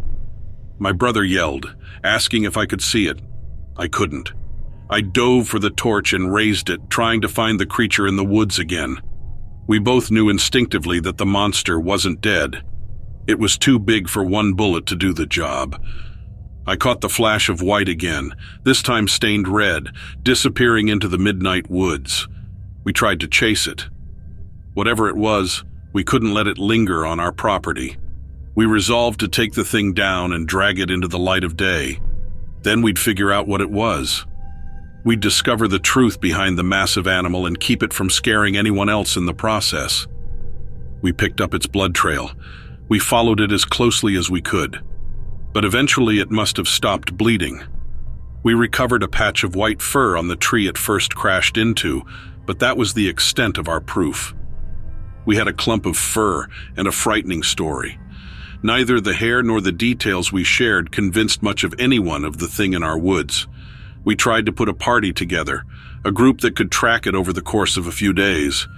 My brother yelled, asking if I could see it. I couldn't. I dove for the torch and raised it, trying to find the creature in the woods again. We both knew instinctively that the monster wasn't dead. It was too big for one bullet to do the job. I caught the flash of white again, this time stained red, disappearing into the midnight woods. We tried to chase it. Whatever it was, we couldn't let it linger on our property. We resolved to take the thing down and drag it into the light of day. Then we'd figure out what it was. We'd discover the truth behind the massive animal and keep it from scaring anyone else in the process. We picked up its blood trail. We followed it as closely as we could. But eventually it must have stopped bleeding. We recovered a patch of white fur on the tree it first crashed into, but that was the extent of our proof. We had a clump of fur and a frightening story. Neither the hair nor the details we shared convinced much of anyone of the thing in our woods. We tried to put a party together, a group that could track it over the course of a few days.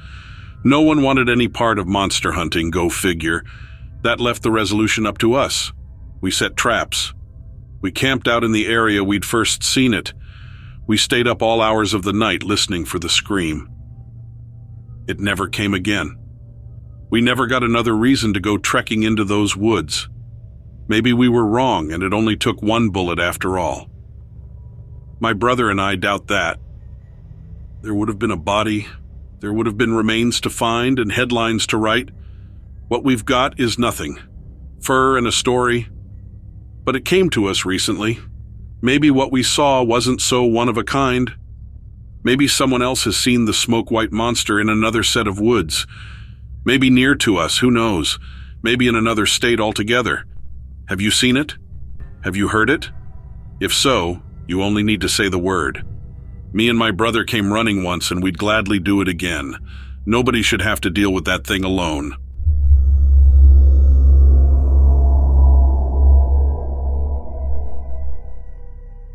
No one wanted any part of monster hunting, go figure. That left the resolution up to us. We set traps. We camped out in the area we'd first seen it. We stayed up all hours of the night listening for the scream. It never came again. We never got another reason to go trekking into those woods. Maybe we were wrong and it only took one bullet after all. My brother and I doubt that. There would have been a body, there would have been remains to find and headlines to write. What we've got is nothing. Fur and a story. But it came to us recently. Maybe what we saw wasn't so one of a kind. Maybe someone else has seen the smoke white monster in another set of woods. Maybe near to us, who knows? Maybe in another state altogether. Have you seen it? Have you heard it? If so, you only need to say the word. Me and my brother came running once and we'd gladly do it again. Nobody should have to deal with that thing alone.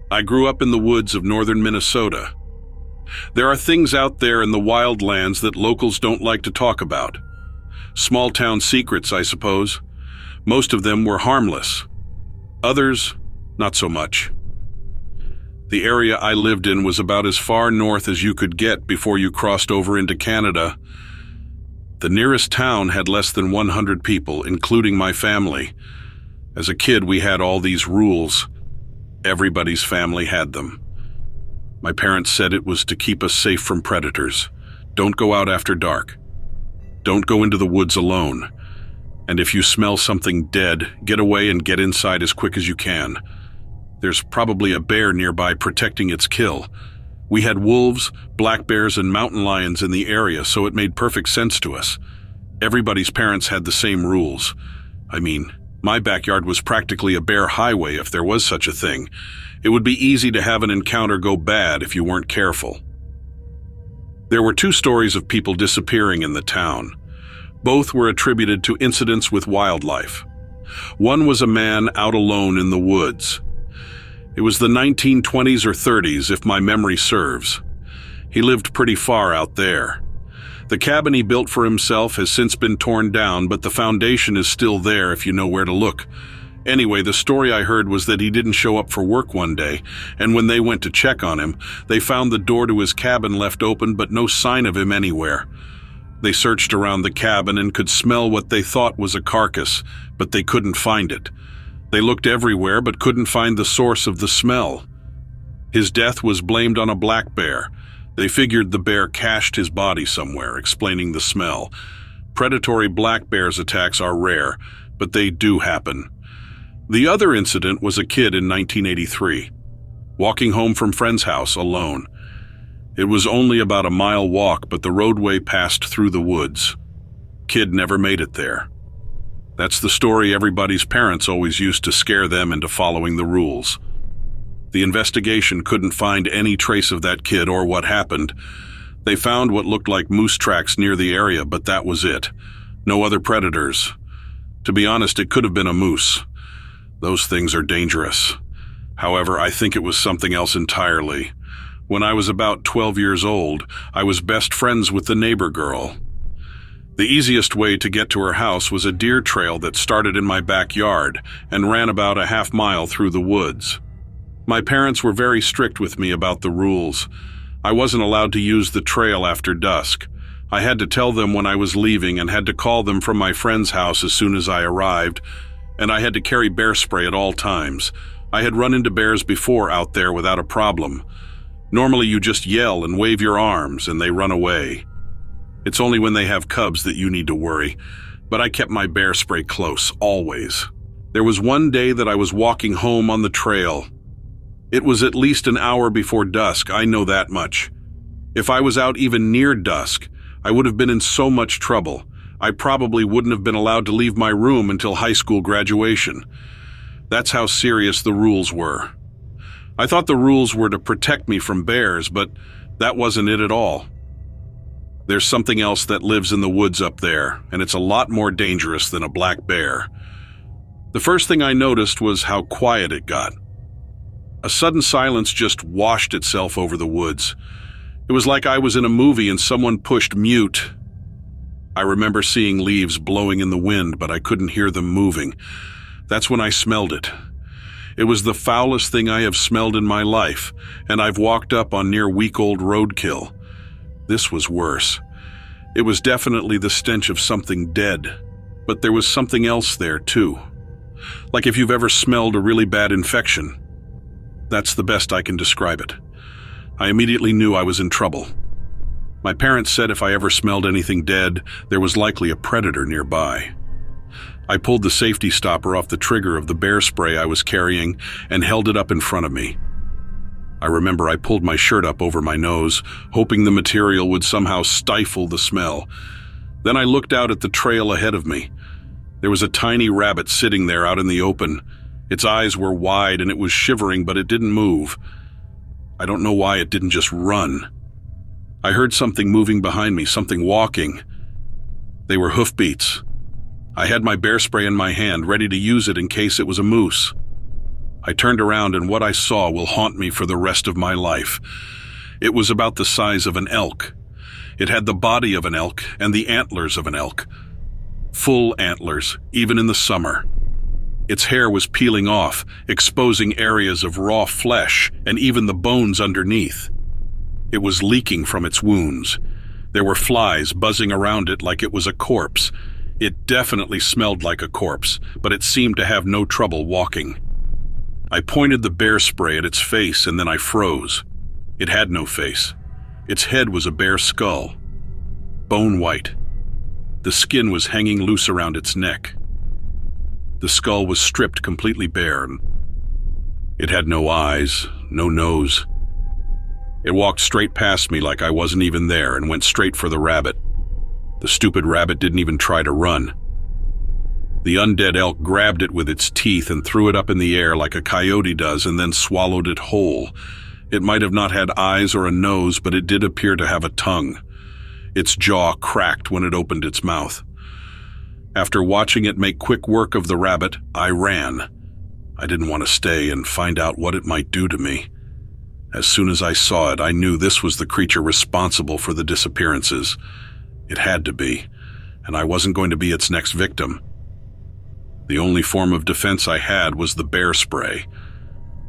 I grew up in the woods of northern Minnesota. There are things out there in the wild lands that locals don't like to talk about. Small town secrets, I suppose. Most of them were harmless. Others, not so much. The area I lived in was about as far north as you could get before you crossed over into Canada. The nearest town had less than 100 people, including my family. As a kid, we had all these rules. Everybody's family had them. My parents said it was to keep us safe from predators. Don't go out after dark. Don't go into the woods alone. And if you smell something dead, get away and get inside as quick as you can. There's probably a bear nearby protecting its kill. We had wolves, black bears, and mountain lions in the area, so it made perfect sense to us. Everybody's parents had the same rules. I mean, my backyard was practically a bear highway if there was such a thing. It would be easy to have an encounter go bad if you weren't careful. There were 2 stories of people disappearing in the town. Both were attributed to incidents with wildlife. One was a man out alone in the woods. It was the 1920s or 30s, if my memory serves. He lived pretty far out there. The cabin he built for himself has since been torn down, but the foundation is still there if you know where to look. Anyway, the story I heard was that he didn't show up for work one day, and when they went to check on him, they found the door to his cabin left open but no sign of him anywhere. They searched around the cabin and could smell what they thought was a carcass, but they couldn't find it. They looked everywhere but couldn't find the source of the smell. His death was blamed on a black bear. They figured the bear cached his body somewhere, explaining the smell. Predatory black bears attacks are rare, but they do happen. The other incident was a kid in 1983, walking home from friend's house alone. It was only about a mile walk, but the roadway passed through the woods. Kid never made it there. That's the story everybody's parents always used to scare them into following the rules. The investigation couldn't find any trace of that kid or what happened. They found what looked like moose tracks near the area, but that was it. No other predators. To be honest, it could have been a moose. Those things are dangerous. However, I think it was something else entirely. When I was about 12 years old, I was best friends with the neighbor girl. The easiest way to get to her house was a deer trail that started in my backyard and ran about a half mile through the woods. My parents were very strict with me about the rules. I wasn't allowed to use the trail after dusk. I had to tell them when I was leaving and had to call them from my friend's house as soon as I arrived, and I had to carry bear spray at all times. I had run into bears before out there without a problem. Normally you just yell and wave your arms and they run away. It's only when they have cubs that you need to worry, but I kept my bear spray close, always. There was one day that I was walking home on the trail. It was at least an hour before dusk, I know that much. If I was out even near dusk, I would have been in so much trouble. I probably wouldn't have been allowed to leave my room until high school graduation. That's how serious the rules were. I thought the rules were to protect me from bears, but that wasn't it at all. There's something else that lives in the woods up there, and it's a lot more dangerous than a black bear. The first thing I noticed was how quiet it got. A sudden silence just washed itself over the woods. It was like I was in a movie and someone pushed mute. I remember seeing leaves blowing in the wind, but I couldn't hear them moving. That's when I smelled it. It was the foulest thing I have smelled in my life, and I've walked up on near week-old roadkill. This was worse. It was definitely the stench of something dead, but there was something else there too. Like if you've ever smelled a really bad infection. That's the best I can describe it. I immediately knew I was in trouble. My parents said if I ever smelled anything dead, there was likely a predator nearby. I pulled the safety stopper off the trigger of the bear spray I was carrying and held it up in front of me. I remember I pulled my shirt up over my nose, hoping the material would somehow stifle the smell. Then I looked out at the trail ahead of me. There was a tiny rabbit sitting there out in the open. Its eyes were wide and it was shivering, but it didn't move. I don't know why it didn't just run. I heard something moving behind me, something walking. They were hoofbeats. I had my bear spray in my hand, ready to use it in case it was a moose. I turned around and what I saw will haunt me for the rest of my life. It was about the size of an elk. It had the body of an elk and the antlers of an elk. Full antlers, even in the summer. Its hair was peeling off, exposing areas of raw flesh and even the bones underneath. It was leaking from its wounds. There were flies buzzing around it like it was a corpse. It definitely smelled like a corpse, but it seemed to have no trouble walking. I pointed the bear spray at its face and then I froze. It had no face. Its head was a bare skull. Bone white. The skin was hanging loose around its neck. The skull was stripped completely bare. It had no eyes, no nose. It walked straight past me like I wasn't even there and went straight for the rabbit. The stupid rabbit didn't even try to run. The undead elk grabbed it with its teeth and threw it up in the air like a coyote does and then swallowed it whole. It might have not had eyes or a nose, but it did appear to have a tongue. Its jaw cracked when it opened its mouth. After watching it make quick work of the rabbit, I ran. I didn't want to stay and find out what it might do to me. As soon as I saw it, I knew this was the creature responsible for the disappearances. It had to be, and I wasn't going to be its next victim. The only form of defense I had was the bear spray.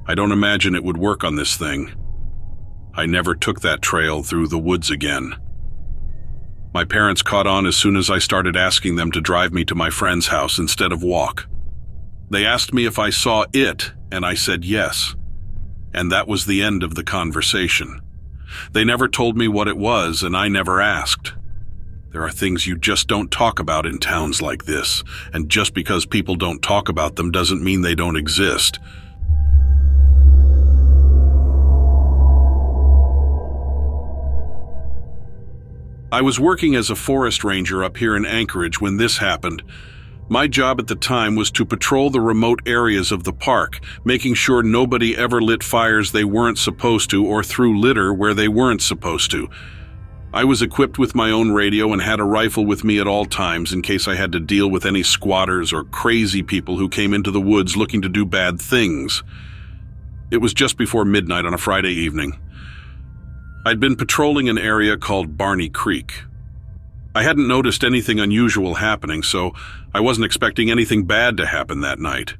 I don't imagine it would work on this thing. I never took that trail through the woods again. My parents caught on as soon as I started asking them to drive me to my friend's house instead of walk. They asked me if I saw it, and I said yes. And that was the end of the conversation. They never told me what it was, and I never asked. There are things you just don't talk about in towns like this, and just because people don't talk about them doesn't mean they don't exist. I was working as a forest ranger up here in Anchorage when this happened. My job at the time was to patrol the remote areas of the park, making sure nobody ever lit fires they weren't supposed to or threw litter where they weren't supposed to. I was equipped with my own radio and had a rifle with me at all times in case I had to deal with any squatters or crazy people who came into the woods looking to do bad things. It was just before midnight on a Friday evening. I'd been patrolling an area called Barney Creek. I hadn't noticed anything unusual happening, so I wasn't expecting anything bad to happen that night.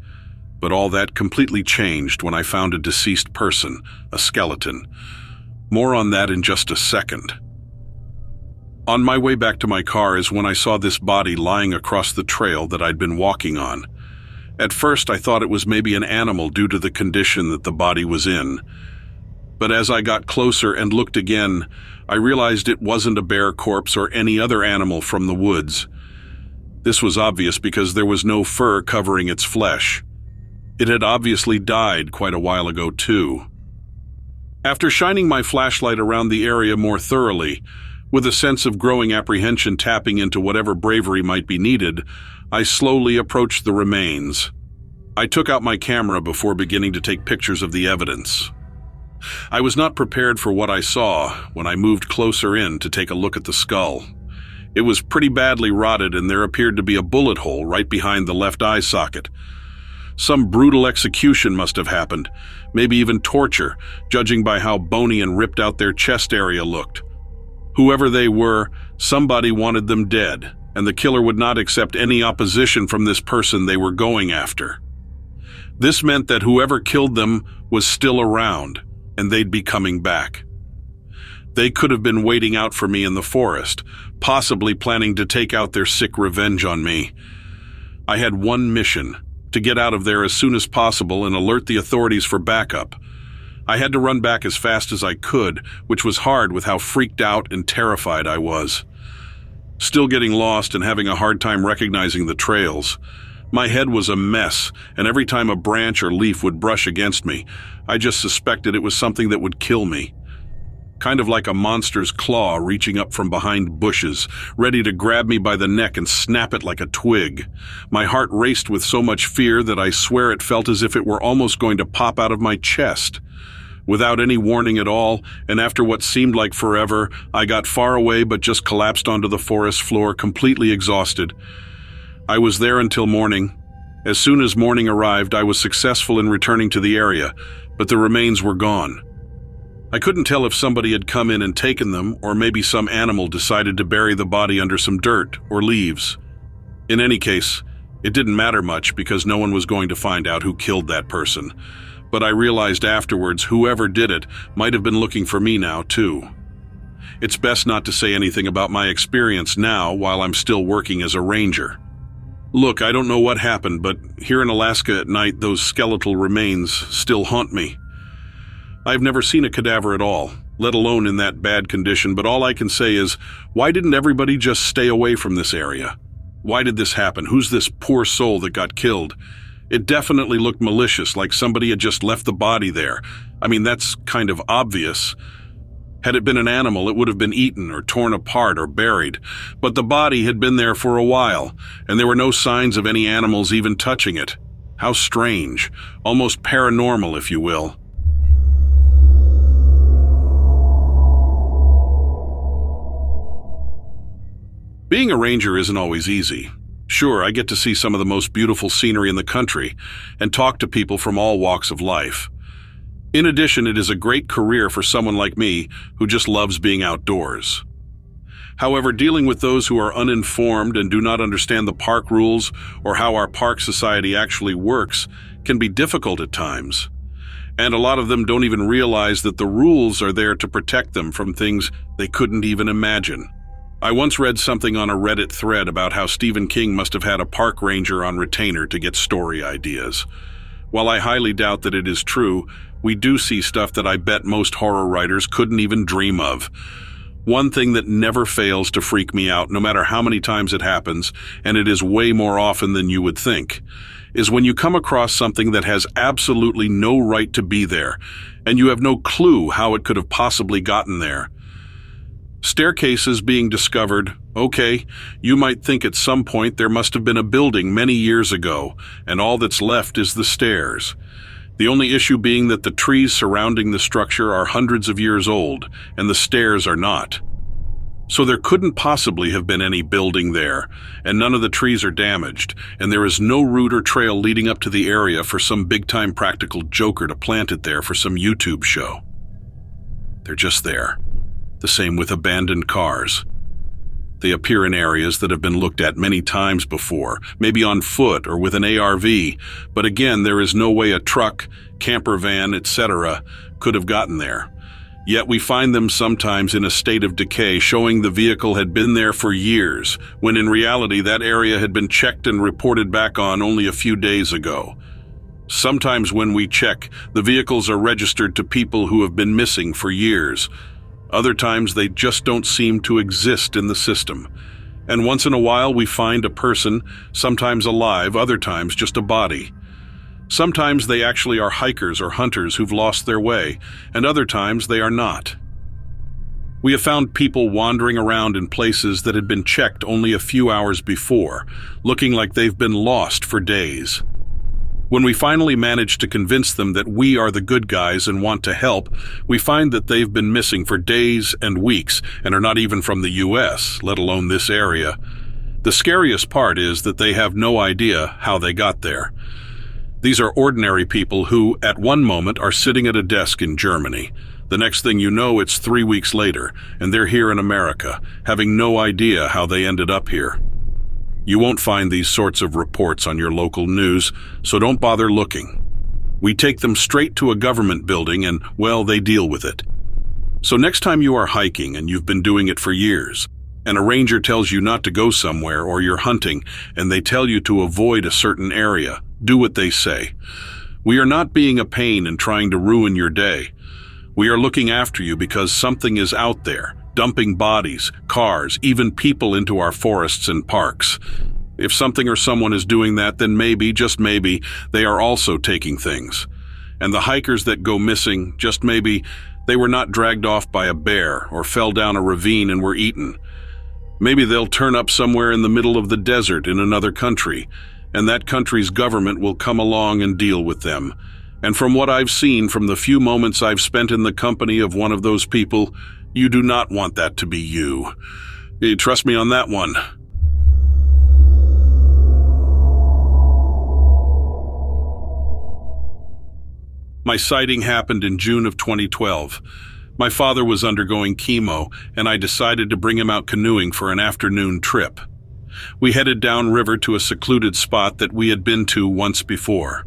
But all that completely changed when I found a deceased person, a skeleton. More on that in just a second. On my way back to my car is when I saw this body lying across the trail that I'd been walking on. At first, I thought it was maybe an animal due to the condition that the body was in. But as I got closer and looked again, I realized it wasn't a bear corpse or any other animal from the woods. This was obvious because there was no fur covering its flesh. It had obviously died quite a while ago, too. After shining my flashlight around the area more thoroughly, with a sense of growing apprehension tapping into whatever bravery might be needed, I slowly approached the remains. I took out my camera before beginning to take pictures of the evidence. I was not prepared for what I saw when I moved closer in to take a look at the skull. It was pretty badly rotted and there appeared to be a bullet hole right behind the left eye socket. Some brutal execution must have happened, maybe even torture, judging by how bony and ripped out their chest area looked. Whoever they were, somebody wanted them dead, and the killer would not accept any opposition from this person they were going after. This meant that whoever killed them was still around, and they'd be coming back. They could have been waiting out for me in the forest, possibly planning to take out their sick revenge on me. I had one mission, to get out of there as soon as possible and alert the authorities for backup. I had to run back as fast as I could, which was hard with how freaked out and terrified I was. Still getting lost and having a hard time recognizing the trails. My head was a mess, and every time a branch or leaf would brush against me, I just suspected it was something that would kill me. Kind of like a monster's claw reaching up from behind bushes, ready to grab me by the neck and snap it like a twig. My heart raced with so much fear that I swear it felt as if it were almost going to pop out of my chest. Without any warning at all, and after what seemed like forever, I got far away but just collapsed onto the forest floor, completely exhausted. I was there until morning. As soon as morning arrived, I was successful in returning to the area, but the remains were gone. I couldn't tell if somebody had come in and taken them, or maybe some animal decided to bury the body under some dirt or leaves. In any case, it didn't matter much because no one was going to find out who killed that person. But I realized afterwards whoever did it might have been looking for me now, too. It's best not to say anything about my experience now while I'm still working as a ranger. Look, I don't know what happened, but here in Alaska at night, those skeletal remains still haunt me. I've never seen a cadaver at all, let alone in that bad condition, but all I can say is, why didn't everybody just stay away from this area? Why did this happen? Who's this poor soul that got killed? It definitely looked malicious, like somebody had just left the body there. I mean, that's kind of obvious. Had it been an animal, it would have been eaten or torn apart or buried. But the body had been there for a while, and there were no signs of any animals even touching it. How strange. Almost paranormal, if you will. Being a ranger isn't always easy. Sure, I get to see some of the most beautiful scenery in the country and talk to people from all walks of life. In addition, it is a great career for someone like me who just loves being outdoors. However, dealing with those who are uninformed and do not understand the park rules or how our park society actually works can be difficult at times. And a lot of them don't even realize that the rules are there to protect them from things they couldn't even imagine. I once read something on a Reddit thread about how Stephen King must have had a park ranger on retainer to get story ideas. While I highly doubt that it is true, we do see stuff that I bet most horror writers couldn't even dream of. One thing that never fails to freak me out, no matter how many times it happens, and it is way more often than you would think, is when you come across something that has absolutely no right to be there, and you have no clue how it could have possibly gotten there. Staircases being discovered. Okay, you might think at some point there must have been a building many years ago, and all that's left is the stairs. The only issue being that the trees surrounding the structure are hundreds of years old, and the stairs are not. So there couldn't possibly have been any building there, and none of the trees are damaged, and there is no route or trail leading up to the area for some big-time practical joker to plant it there for some YouTube show. They're just there. The same with abandoned cars. They appear in areas that have been looked at many times before, maybe on foot or with an ARV, but again, there is no way a truck, camper van, etc. could have gotten there. Yet we find them sometimes in a state of decay, showing the vehicle had been there for years, when in reality that area had been checked and reported back on only a few days ago. Sometimes when we check, the vehicles are registered to people who have been missing for years. Other times they just don't seem to exist in the system. And once in a while we find a person, sometimes alive, other times just a body. Sometimes they actually are hikers or hunters who've lost their way, and other times they are not. We have found people wandering around in places that had been checked only a few hours before, looking like they've been lost for days. When we finally manage to convince them that we are the good guys and want to help, we find that they've been missing for days and weeks and are not even from the US, let alone this area. The scariest part is that they have no idea how they got there. These are ordinary people who, at one moment, are sitting at a desk in Germany. The next thing you know, it's 3 weeks later, and they're here in America, having no idea how they ended up here. You won't find these sorts of reports on your local news, so don't bother looking. We take them straight to a government building and, well, they deal with it. So next time you are hiking and you've been doing it for years, and a ranger tells you not to go somewhere or you're hunting and they tell you to avoid a certain area, do what they say. We are not being a pain and trying to ruin your day. We are looking after you because something is out there, dumping bodies, cars, even people into our forests and parks. If something or someone is doing that, then maybe, just maybe, they are also taking things. And the hikers that go missing, just maybe, they were not dragged off by a bear or fell down a ravine and were eaten. Maybe they'll turn up somewhere in the middle of the desert in another country, and that country's government will come along and deal with them. And from what I've seen from the few moments I've spent in the company of one of those people, you do not want that to be you. Trust me on that one. My sighting happened in June of 2012. My father was undergoing chemo, and I decided to bring him out canoeing for an afternoon trip. We headed downriver to a secluded spot that we had been to once before.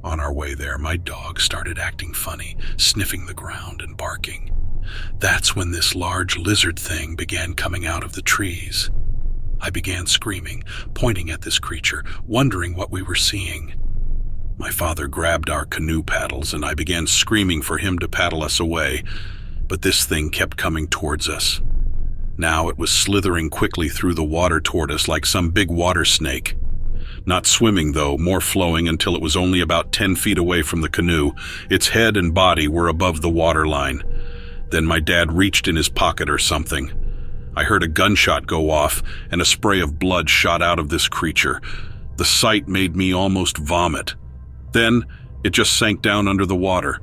On our way there, my dog started acting funny, sniffing the ground and barking. That's when this large lizard thing began coming out of the trees. I began screaming, pointing at this creature, wondering what we were seeing. My father grabbed our canoe paddles and I began screaming for him to paddle us away, but this thing kept coming towards us. Now it was slithering quickly through the water toward us like some big water snake. Not swimming though, more flowing until it was only about 10 feet away from the canoe. Its head and body were above the water line. Then my dad reached in his pocket or something. I heard a gunshot go off and a spray of blood shot out of this creature. The sight made me almost vomit. Then it just sank down under the water.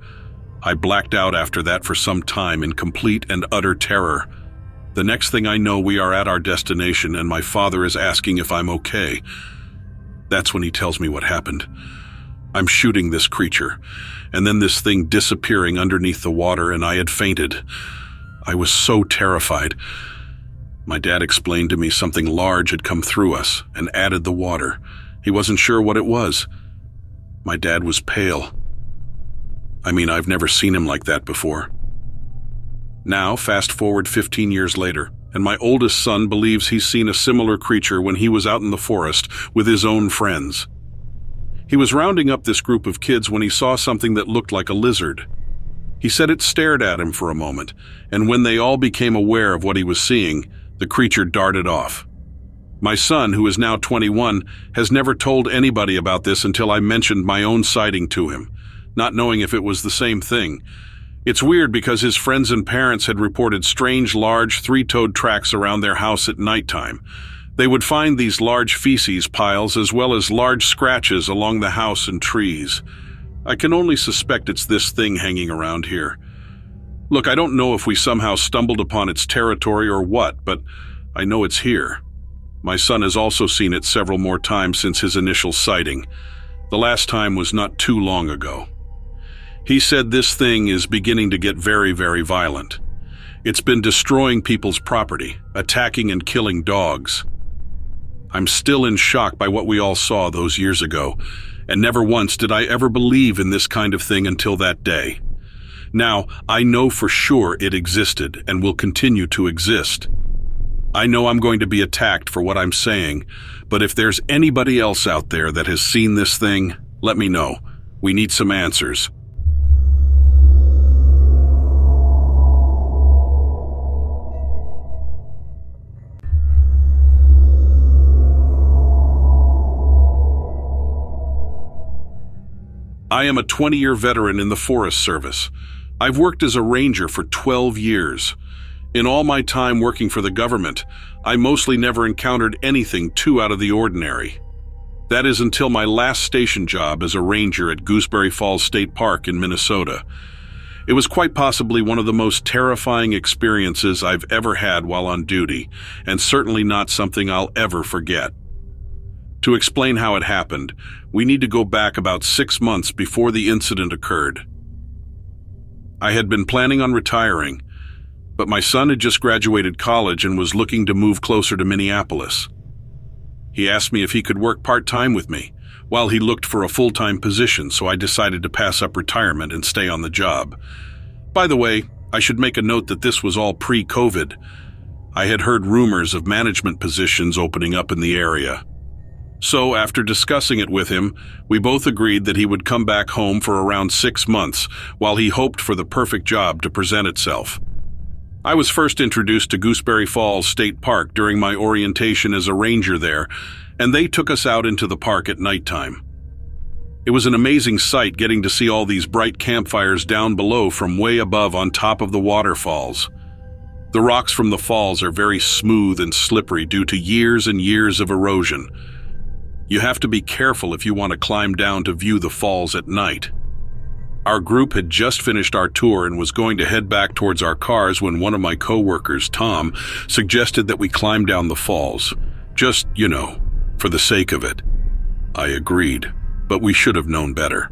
I blacked out after that for some time in complete and utter terror. The next thing I know, we are at our destination and my father is asking if I'm okay. That's when he tells me what happened. I'm shooting this creature, and then this thing disappearing underneath the water, and I had fainted. I was so terrified. My dad explained to me something large had come through us and added the water. He wasn't sure what it was. My dad was pale. I mean, I've never seen him like that before. Now, fast forward 15 years later, and my oldest son believes he's seen a similar creature when he was out in the forest with his own friends. He was rounding up this group of kids when he saw something that looked like a lizard. He said it stared at him for a moment, and when they all became aware of what he was seeing, the creature darted off. My son, who is now 21, has never told anybody about this until I mentioned my own sighting to him, not knowing if it was the same thing. It's weird because his friends and parents had reported strange, large, three-toed tracks around their house at nighttime. They would find these large feces piles as well as large scratches along the house and trees. I can only suspect it's this thing hanging around here. Look, I don't know if we somehow stumbled upon its territory or what, but I know it's here. My son has also seen it several more times since his initial sighting. The last time was not too long ago. He said this thing is beginning to get very, very violent. It's been destroying people's property, attacking and killing dogs. I'm still in shock by what we all saw those years ago, and never once did I ever believe in this kind of thing until that day. Now, I know for sure it existed and will continue to exist. I know I'm going to be attacked for what I'm saying, but if there's anybody else out there that has seen this thing, let me know. We need some answers. I am a 20-year veteran in the Forest Service. I've worked as a ranger for 12 years. In all my time working for the government, I mostly never encountered anything too out of the ordinary. That is until my last station job as a ranger at Gooseberry Falls State Park in Minnesota. It was quite possibly one of the most terrifying experiences I've ever had while on duty, and certainly not something I'll ever forget. To explain how it happened, we need to go back about 6 months before the incident occurred. I had been planning on retiring, but my son had just graduated college and was looking to move closer to Minneapolis. He asked me if he could work part-time with me, while he looked for a full-time position, so I decided to pass up retirement and stay on the job. By the way, I should make a note that this was all pre-COVID. I had heard rumors of management positions opening up in the area. So, after discussing it with him, we both agreed that he would come back home for around 6 months while he hoped for the perfect job to present itself. I was first introduced to Gooseberry Falls State Park during my orientation as a ranger there, and they took us out into the park at nighttime. It was an amazing sight getting to see all these bright campfires down below from way above on top of the waterfalls. The rocks from the falls are very smooth and slippery due to years and years of erosion. You have to be careful if you want to climb down to view the falls at night. Our group had just finished our tour and was going to head back towards our cars when one of my coworkers, Tom, suggested that we climb down the falls. Just, for the sake of it. I agreed, but we should have known better.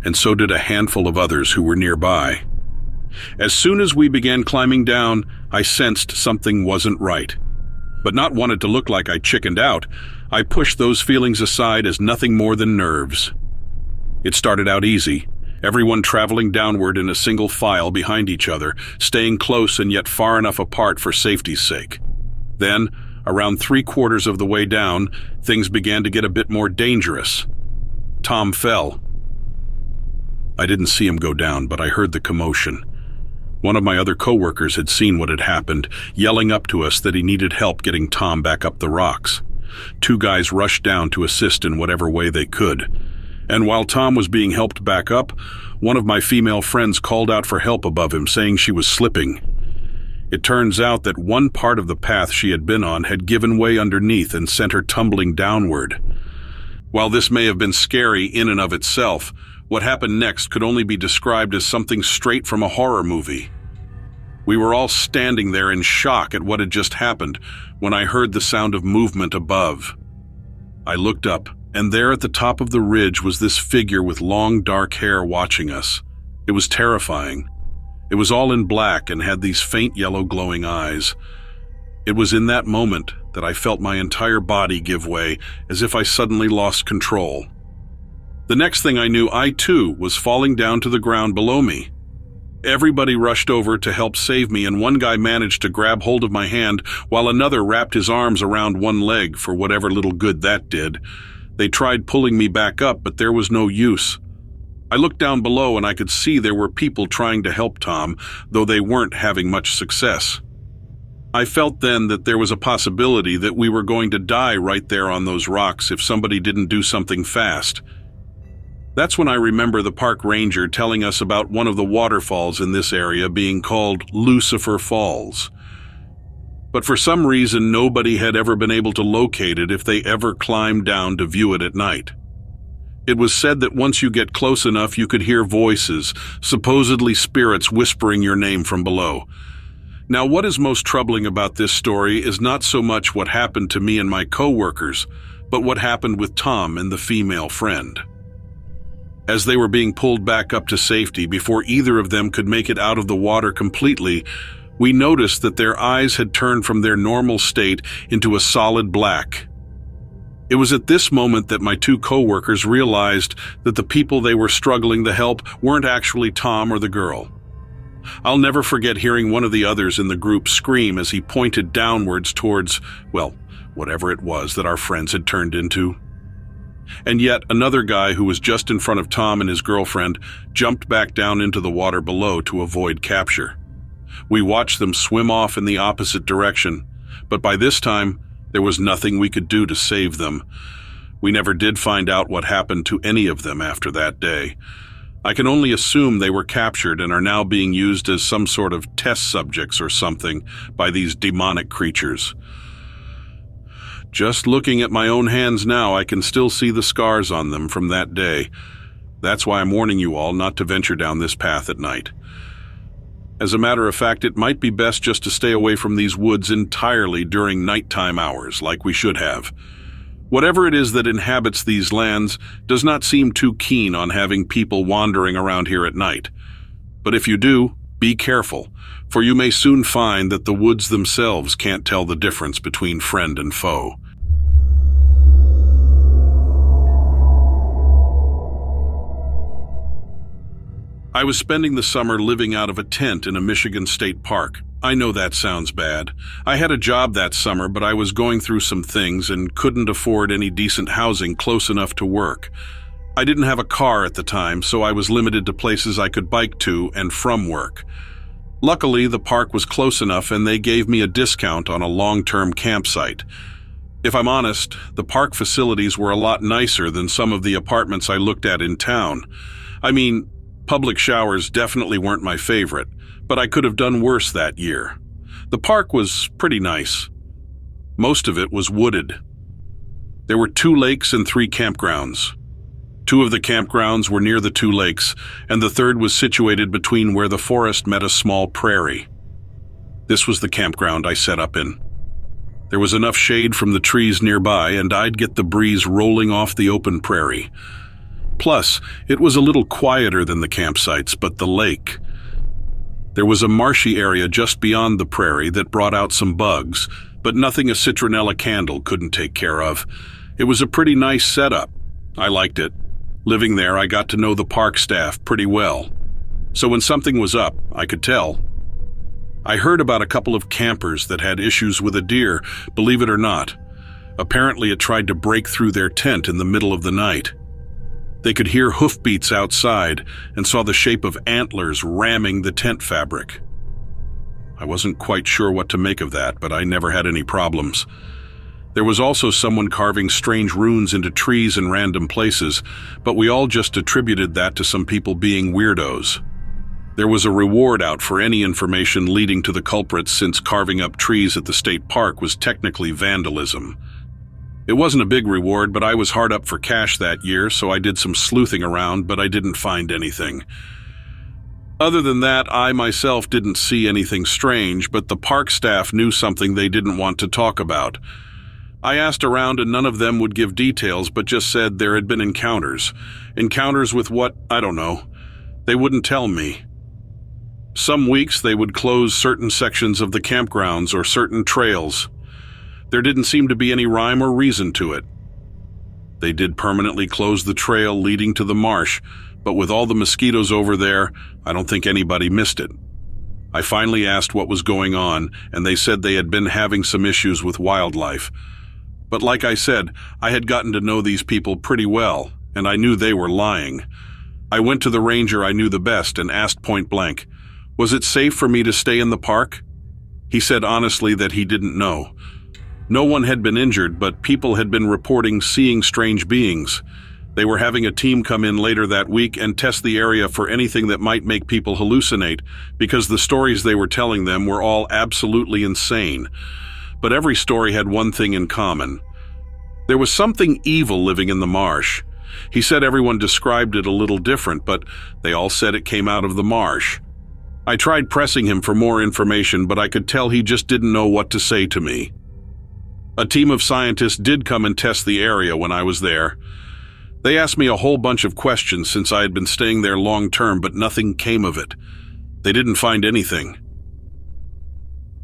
And so did a handful of others who were nearby. As soon as we began climbing down, I sensed something wasn't right. But not wanting to look like I chickened out, I pushed those feelings aside as nothing more than nerves. It started out easy, everyone traveling downward in a single file behind each other, staying close and yet far enough apart for safety's sake. Then, around 3/4 of the way down, things began to get a bit more dangerous. Tom fell. I didn't see him go down, but I heard the commotion. One of my other coworkers had seen what had happened, yelling up to us that he needed help getting Tom back up the rocks. 2 guys rushed down to assist in whatever way they could. And while Tom was being helped back up, one of my female friends called out for help above him, saying she was slipping. It turns out that one part of the path she had been on had given way underneath and sent her tumbling downward. While this may have been scary in and of itself, what happened next could only be described as something straight from a horror movie. We were all standing there in shock at what had just happened when I heard the sound of movement above. I looked up, and there at the top of the ridge was this figure with long dark hair watching us. It was terrifying. It was all in black and had these faint yellow glowing eyes. It was in that moment that I felt my entire body give way, as if I suddenly lost control. The next thing I knew, I too was falling down to the ground below me. Everybody rushed over to help save me, and one guy managed to grab hold of my hand while another wrapped his arms around one leg for whatever little good that did. They tried pulling me back up, but there was no use. I looked down below and I could see there were people trying to help Tom, though they weren't having much success. I felt then that there was a possibility that we were going to die right there on those rocks if somebody didn't do something fast. That's when I remember the park ranger telling us about one of the waterfalls in this area being called Lucifer Falls. But for some reason, nobody had ever been able to locate it if they ever climbed down to view it at night. It was said that once you get close enough, you could hear voices, supposedly spirits whispering your name from below. Now, what is most troubling about this story is not so much what happened to me and my co-workers, but what happened with Tom and the female friend. As they were being pulled back up to safety before either of them could make it out of the water completely, we noticed that their eyes had turned from their normal state into a solid black. It was at this moment that my two co-workers realized that the people they were struggling to help weren't actually Tom or the girl. I'll never forget hearing one of the others in the group scream as he pointed downwards towards, well, whatever it was that our friends had turned into. And yet another guy who was just in front of Tom and his girlfriend jumped back down into the water below to avoid capture. We watched them swim off in the opposite direction, but by this time, there was nothing we could do to save them. We never did find out what happened to any of them after that day. I can only assume they were captured and are now being used as some sort of test subjects or something by these demonic creatures. Just looking at my own hands now, I can still see the scars on them from that day. That's why I'm warning you all not to venture down this path at night. As a matter of fact, it might be best just to stay away from these woods entirely during nighttime hours, like we should have. Whatever it is that inhabits these lands does not seem too keen on having people wandering around here at night. But if you do, be careful, for you may soon find that the woods themselves can't tell the difference between friend and foe. I was spending the summer living out of a tent in a Michigan state park. I know that sounds bad. I had a job that summer, but I was going through some things and couldn't afford any decent housing close enough to work. I didn't have a car at the time, so I was limited to places I could bike to and from work. Luckily, the park was close enough and they gave me a discount on a long-term campsite. If I'm honest, the park facilities were a lot nicer than some of the apartments I looked at in town. I mean, public showers definitely weren't my favorite, but I could have done worse that year. The park was pretty nice. Most of it was wooded. There were 2 lakes and 3 campgrounds. 2 of the campgrounds were near the 2 lakes, and the third was situated between where the forest met a small prairie. This was the campground I set up in. There was enough shade from the trees nearby, and I'd get the breeze rolling off the open prairie. Plus, it was a little quieter than the campsites, but the lake. There was a marshy area just beyond the prairie that brought out some bugs, but nothing a citronella candle couldn't take care of. It was a pretty nice setup. I liked it. Living there, I got to know the park staff pretty well. So when something was up, I could tell. I heard about a couple of campers that had issues with a deer, believe it or not. Apparently it tried to break through their tent in the middle of the night. They could hear hoofbeats outside and saw the shape of antlers ramming the tent fabric. I wasn't quite sure what to make of that, but I never had any problems. There was also someone carving strange runes into trees in random places, but we all just attributed that to some people being weirdos. There was a reward out for any information leading to the culprits, since carving up trees at the state park was technically vandalism. It wasn't a big reward, but I was hard up for cash that year, so I did some sleuthing around, but I didn't find anything. Other than that, I myself didn't see anything strange, but the park staff knew something they didn't want to talk about. I asked around and none of them would give details, but just said there had been encounters. Encounters with what? I don't know. They wouldn't tell me. Some weeks they would close certain sections of the campgrounds or certain trails. There didn't seem to be any rhyme or reason to it. They did permanently close the trail leading to the marsh, but with all the mosquitoes over there, I don't think anybody missed it. I finally asked what was going on, and they said they had been having some issues with wildlife. But like I said, I had gotten to know these people pretty well, and I knew they were lying. I went to the ranger I knew the best and asked point blank, was it safe for me to stay in the park? He said honestly that he didn't know. No one had been injured, but people had been reporting seeing strange beings. They were having a team come in later that week and test the area for anything that might make people hallucinate, because the stories they were telling them were all absolutely insane. But every story had one thing in common. There was something evil living in the marsh. He said everyone described it a little different, but they all said it came out of the marsh. I tried pressing him for more information, but I could tell he just didn't know what to say to me. A team of scientists did come and test the area when I was there. They asked me a whole bunch of questions since I had been staying there long term, but nothing came of it. They didn't find anything.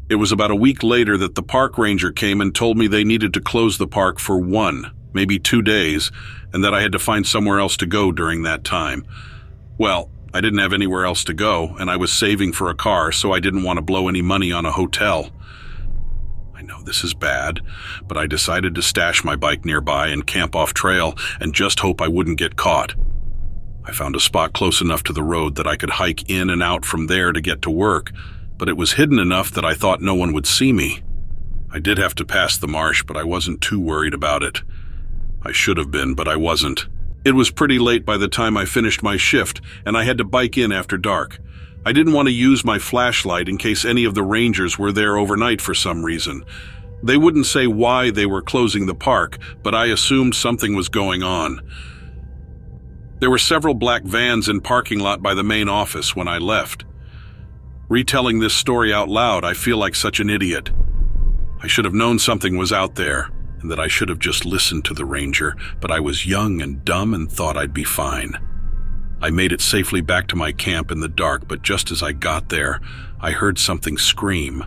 It was about a week later that the park ranger came and told me they needed to close the park for 1, maybe 2 days, and that I had to find somewhere else to go during that time. Well, I didn't have anywhere else to go, and I was saving for a car, so I didn't want to blow any money on a hotel. I know this is bad, but I decided to stash my bike nearby and camp off trail and just hope I wouldn't get caught. I found a spot close enough to the road that I could hike in and out from there to get to work, but it was hidden enough that I thought no one would see me. I did have to pass the marsh, but I wasn't too worried about it. I should have been, but I wasn't. It was pretty late by the time I finished my shift, and I had to bike in after dark. I didn't want to use my flashlight in case any of the rangers were there overnight for some reason. They wouldn't say why they were closing the park, but I assumed something was going on. There were several black vans in parking lot by the main office when I left. Retelling this story out loud, I feel like such an idiot. I should have known something was out there, and that I should have just listened to the ranger, but I was young and dumb and thought I'd be fine. I made it safely back to my camp in the dark, but just as I got there, I heard something scream.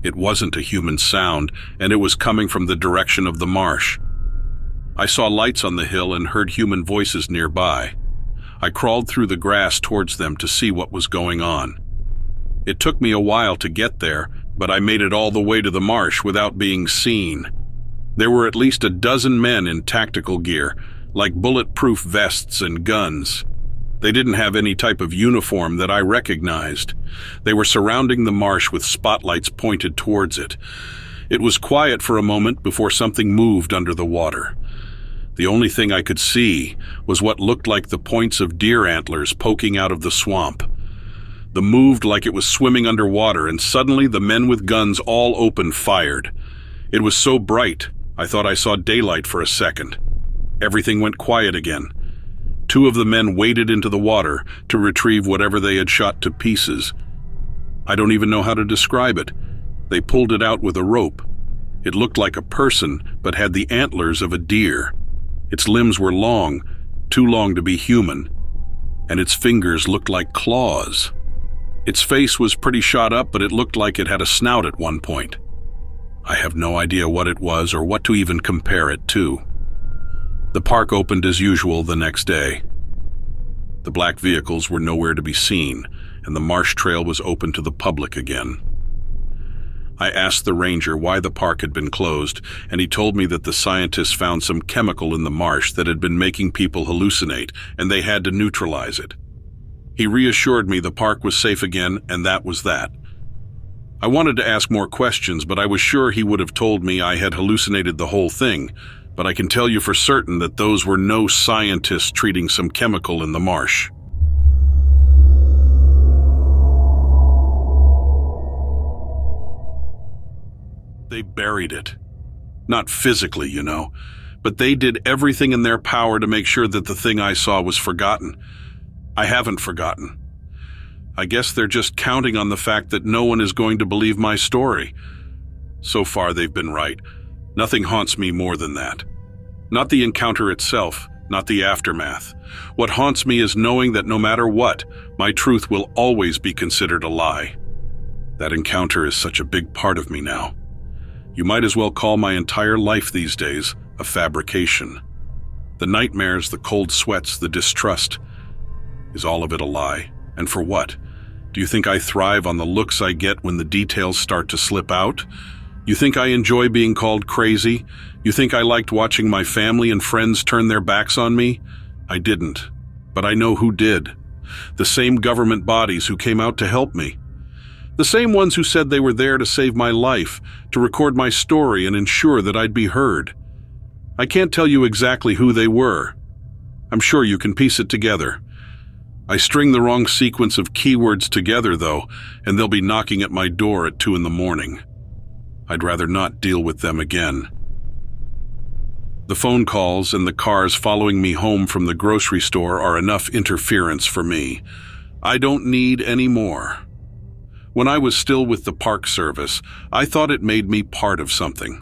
It wasn't a human sound, and it was coming from the direction of the marsh. I saw lights on the hill and heard human voices nearby. I crawled through the grass towards them to see what was going on. It took me a while to get there, but I made it all the way to the marsh without being seen. There were at least a dozen men in tactical gear, like bulletproof vests and guns. They didn't have any type of uniform that I recognized. They were surrounding the marsh with spotlights pointed towards it. It was quiet for a moment before something moved under the water. The only thing I could see was what looked like the points of deer antlers poking out of the swamp. The moved like it was swimming underwater, and suddenly the men with guns all open fired. It was so bright, I thought I saw daylight for a second. Everything went quiet again. 2 of the men waded into the water to retrieve whatever they had shot to pieces. I don't even know how to describe it. They pulled it out with a rope. It looked like a person, but had the antlers of a deer. Its limbs were long, too long to be human, and its fingers looked like claws. Its face was pretty shot up, but it looked like it had a snout at one point. I have no idea what it was or what to even compare it to. The park opened as usual the next day. The black vehicles were nowhere to be seen, and the marsh trail was open to the public again. I asked the ranger why the park had been closed, and he told me that the scientists found some chemical in the marsh that had been making people hallucinate, and they had to neutralize it. He reassured me the park was safe again, and that was that. I wanted to ask more questions, but I was sure he would have told me I had hallucinated the whole thing, but I can tell you for certain that those were no scientists treating some chemical in the marsh. They buried it. Not physically, you know, but they did everything in their power to make sure that the thing I saw was forgotten. I haven't forgotten. I guess they're just counting on the fact that no one is going to believe my story. So far, they've been right. Nothing haunts me more than that. Not the encounter itself, not the aftermath. What haunts me is knowing that no matter what, my truth will always be considered a lie. That encounter is such a big part of me now. You might as well call my entire life these days a fabrication. The nightmares, the cold sweats, the distrust. Is all of it a lie? And for what? Do you think I thrive on the looks I get when the details start to slip out? You think I enjoy being called crazy? You think I liked watching my family and friends turn their backs on me? I didn't, but I know who did. The same government bodies who came out to help me. The same ones who said they were there to save my life, to record my story and ensure that I'd be heard. I can't tell you exactly who they were, I'm sure you can piece it together. I string the wrong sequence of keywords together, though, and they'll be knocking at my door at 2 in the morning. I'd rather not deal with them again. The phone calls and the cars following me home from the grocery store are enough interference for me. I don't need any more. When I was still with the Park Service, I thought it made me part of something.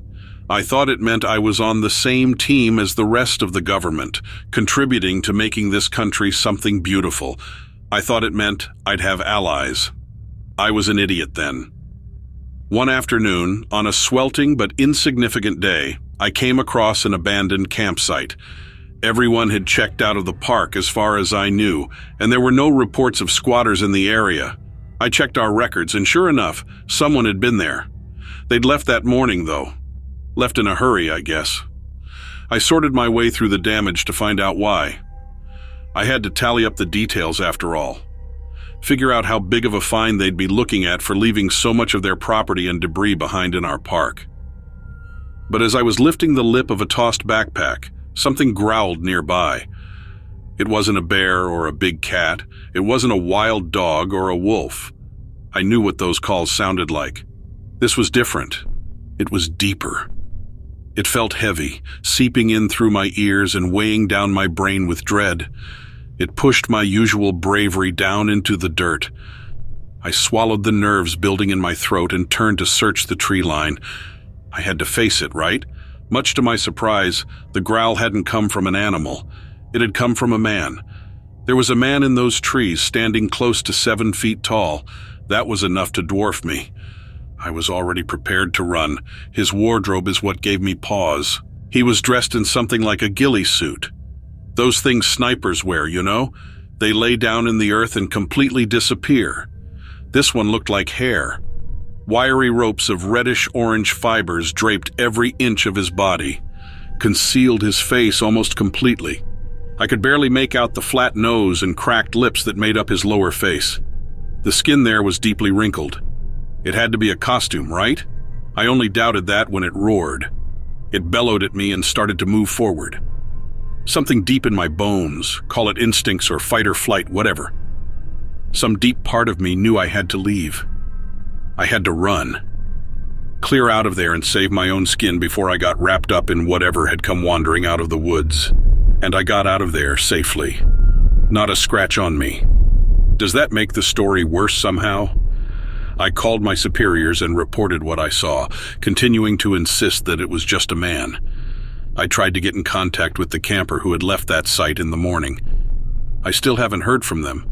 I thought it meant I was on the same team as the rest of the government, contributing to making this country something beautiful. I thought it meant I'd have allies. I was an idiot then. One afternoon, on a sweltering but insignificant day, I came across an abandoned campsite. Everyone had checked out of the park as far as I knew, and there were no reports of squatters in the area. I checked our records, and sure enough, someone had been there. They'd left that morning, though. Left in a hurry, I guess. I sorted my way through the damage to find out why. I had to tally up the details after all. Figure out how big of a fine they'd be looking at for leaving so much of their property and debris behind in our park. But as I was lifting the lip of a tossed backpack, something growled nearby. It wasn't a bear or a big cat. It wasn't a wild dog or a wolf. I knew what those calls sounded like. This was different. It was deeper. It felt heavy, seeping in through my ears and weighing down my brain with dread. It pushed my usual bravery down into the dirt. I swallowed the nerves building in my throat and turned to search the tree line. I had to face it, right? Much to my surprise, the growl hadn't come from an animal. It had come from a man. There was a man in those trees, standing close to 7 feet tall. That was enough to dwarf me. I was already prepared to run. His wardrobe is what gave me pause. He was dressed in something like a ghillie suit. Those things snipers wear, you know? They lay down in the earth and completely disappear. This one looked like hair. Wiry ropes of reddish-orange fibers draped every inch of his body, concealed his face almost completely. I could barely make out the flat nose and cracked lips that made up his lower face. The skin there was deeply wrinkled. It had to be a costume, right? I only doubted that when it roared. It bellowed at me and started to move forward. Something deep in my bones, call it instincts or fight or flight, whatever. Some deep part of me knew I had to leave. I had to run. Clear out of there and save my own skin before I got wrapped up in whatever had come wandering out of the woods. And I got out of there safely. Not a scratch on me. Does that make the story worse somehow? I called my superiors and reported what I saw, continuing to insist that it was just a man. I tried to get in contact with the camper who had left that site in the morning. I still haven't heard from them.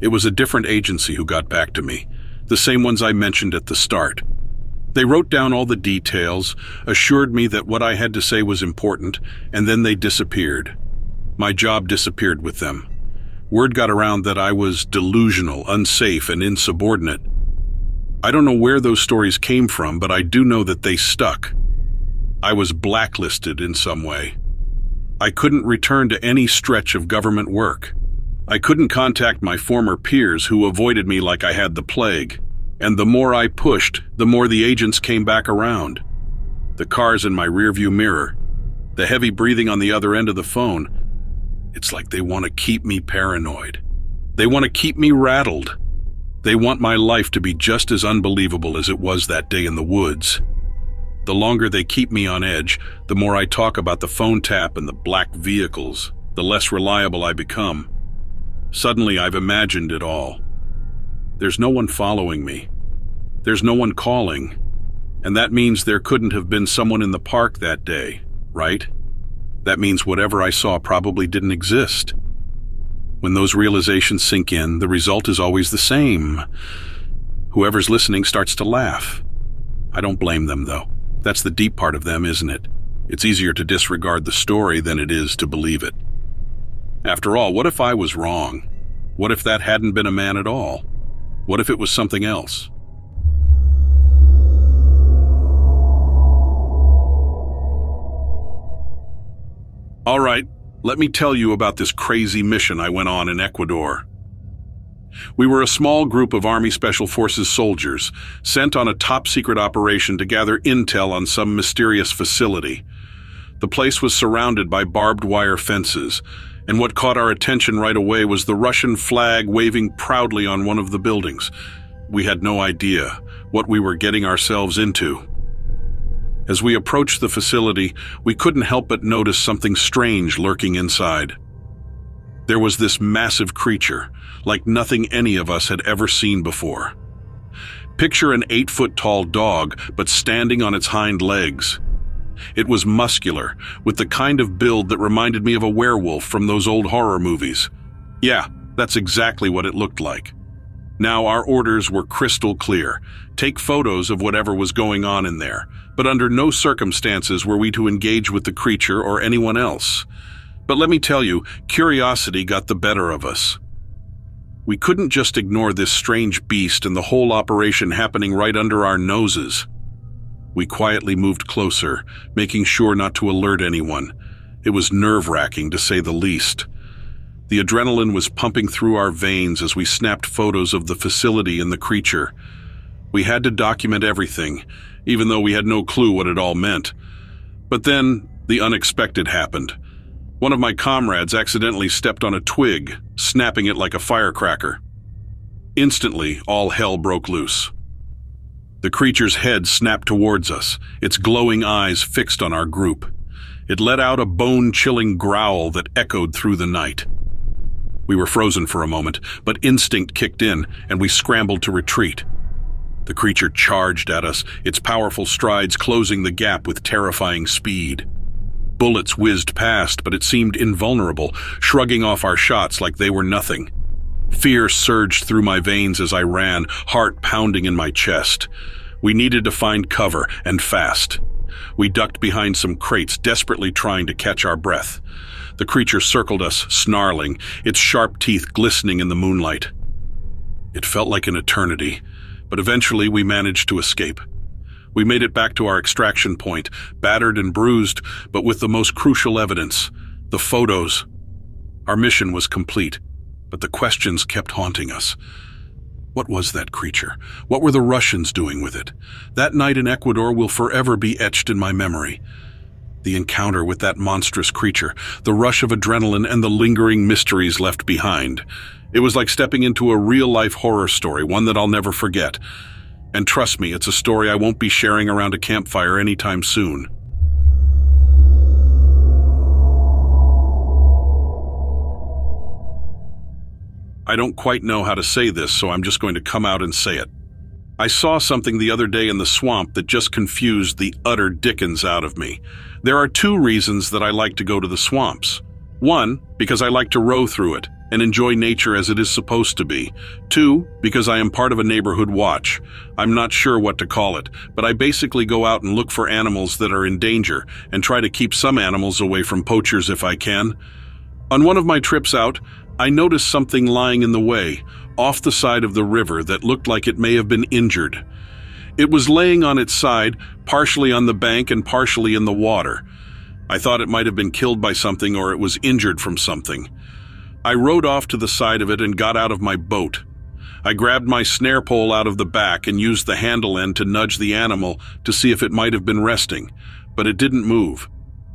It was a different agency who got back to me, the same ones I mentioned at the start. They wrote down all the details, assured me that what I had to say was important, and then they disappeared. My job disappeared with them. Word got around that I was delusional, unsafe, and insubordinate. I don't know where those stories came from, but I do know that they stuck. I was blacklisted in some way. I couldn't return to any stretch of government work. I couldn't contact my former peers who avoided me like I had the plague. And the more I pushed, the more the agents came back around. The cars in my rearview mirror, the heavy breathing on the other end of the phone. It's like they want to keep me paranoid. They want to keep me rattled. They want my life to be just as unbelievable as it was that day in the woods. The longer they keep me on edge, the more I talk about the phone tap and the black vehicles, the less reliable I become. Suddenly I've imagined it all. There's no one following me. There's no one calling. And that means there couldn't have been someone in the park that day, right? That means whatever I saw probably didn't exist. When those realizations sink in, the result is always the same. Whoever's listening starts to laugh. I don't blame them, though. That's the deep part of them, isn't it? It's easier to disregard the story than it is to believe it. After all, what if I was wrong? What if that hadn't been a man at all? What if it was something else? All right, let me tell you about this crazy mission I went on in Ecuador. We were a small group of Army Special Forces soldiers sent on a top-secret operation to gather intel on some mysterious facility. The place was surrounded by barbed wire fences, And what caught our attention right away was the Russian flag waving proudly on one of the buildings. We had no idea what we were getting ourselves into. As we approached the facility, we couldn't help but notice something strange lurking inside. There was this massive creature, like nothing any of us had ever seen before. Picture an 8-foot-tall dog, but standing on its hind legs. It was muscular, with the kind of build that reminded me of a werewolf from those old horror movies. Yeah, that's exactly what it looked like. Now, our orders were crystal clear. Take photos of whatever was going on in there, but under no circumstances were we to engage with the creature or anyone else. But let me tell you, curiosity got the better of us. We couldn't just ignore this strange beast and the whole operation happening right under our noses. We quietly moved closer, making sure not to alert anyone. It was nerve-wracking, to say the least. The adrenaline was pumping through our veins as we snapped photos of the facility and the creature. We had to document everything, even though we had no clue what it all meant. But then, the unexpected happened. One of my comrades accidentally stepped on a twig, snapping it like a firecracker. Instantly, all hell broke loose. The creature's head snapped towards us, its glowing eyes fixed on our group. It let out a bone-chilling growl that echoed through the night. We were frozen for a moment, but instinct kicked in, and we scrambled to retreat. The creature charged at us, its powerful strides closing the gap with terrifying speed. Bullets whizzed past, but it seemed invulnerable, shrugging off our shots like they were nothing. Fear surged through my veins as I ran, heart pounding in my chest. We needed to find cover, and fast. We ducked behind some crates, desperately trying to catch our breath. The creature circled us, snarling, its sharp teeth glistening in the moonlight. It felt like an eternity, but eventually we managed to escape. We made it back to our extraction point, battered and bruised, but with the most crucial evidence, the photos. Our mission was complete, but the questions kept haunting us. What was that creature? What were the Russians doing with it? That night in Ecuador will forever be etched in my memory. The encounter with that monstrous creature, the rush of adrenaline, and the lingering mysteries left behind. It was like stepping into a real-life horror story, one that I'll never forget. And trust me, it's a story I won't be sharing around a campfire anytime soon. I don't quite know how to say this, so I'm just going to come out and say it. I saw something the other day in the swamp that just confused the utter dickens out of me. There are 2 reasons that I like to go to the swamps. 1, because I like to row through it and enjoy nature as it is supposed to be. 2, because I am part of a neighborhood watch. I'm not sure what to call it, but I basically go out and look for animals that are in danger and try to keep some animals away from poachers if I can. On one of my trips out, I noticed something lying in the way, off the side of the river, that looked like it may have been injured. It was laying on its side, partially on the bank and partially in the water. I thought it might have been killed by something, or it was injured from something. I rowed off to the side of it and got out of my boat. I grabbed my snare pole out of the back and used the handle end to nudge the animal to see if it might have been resting, but it didn't move.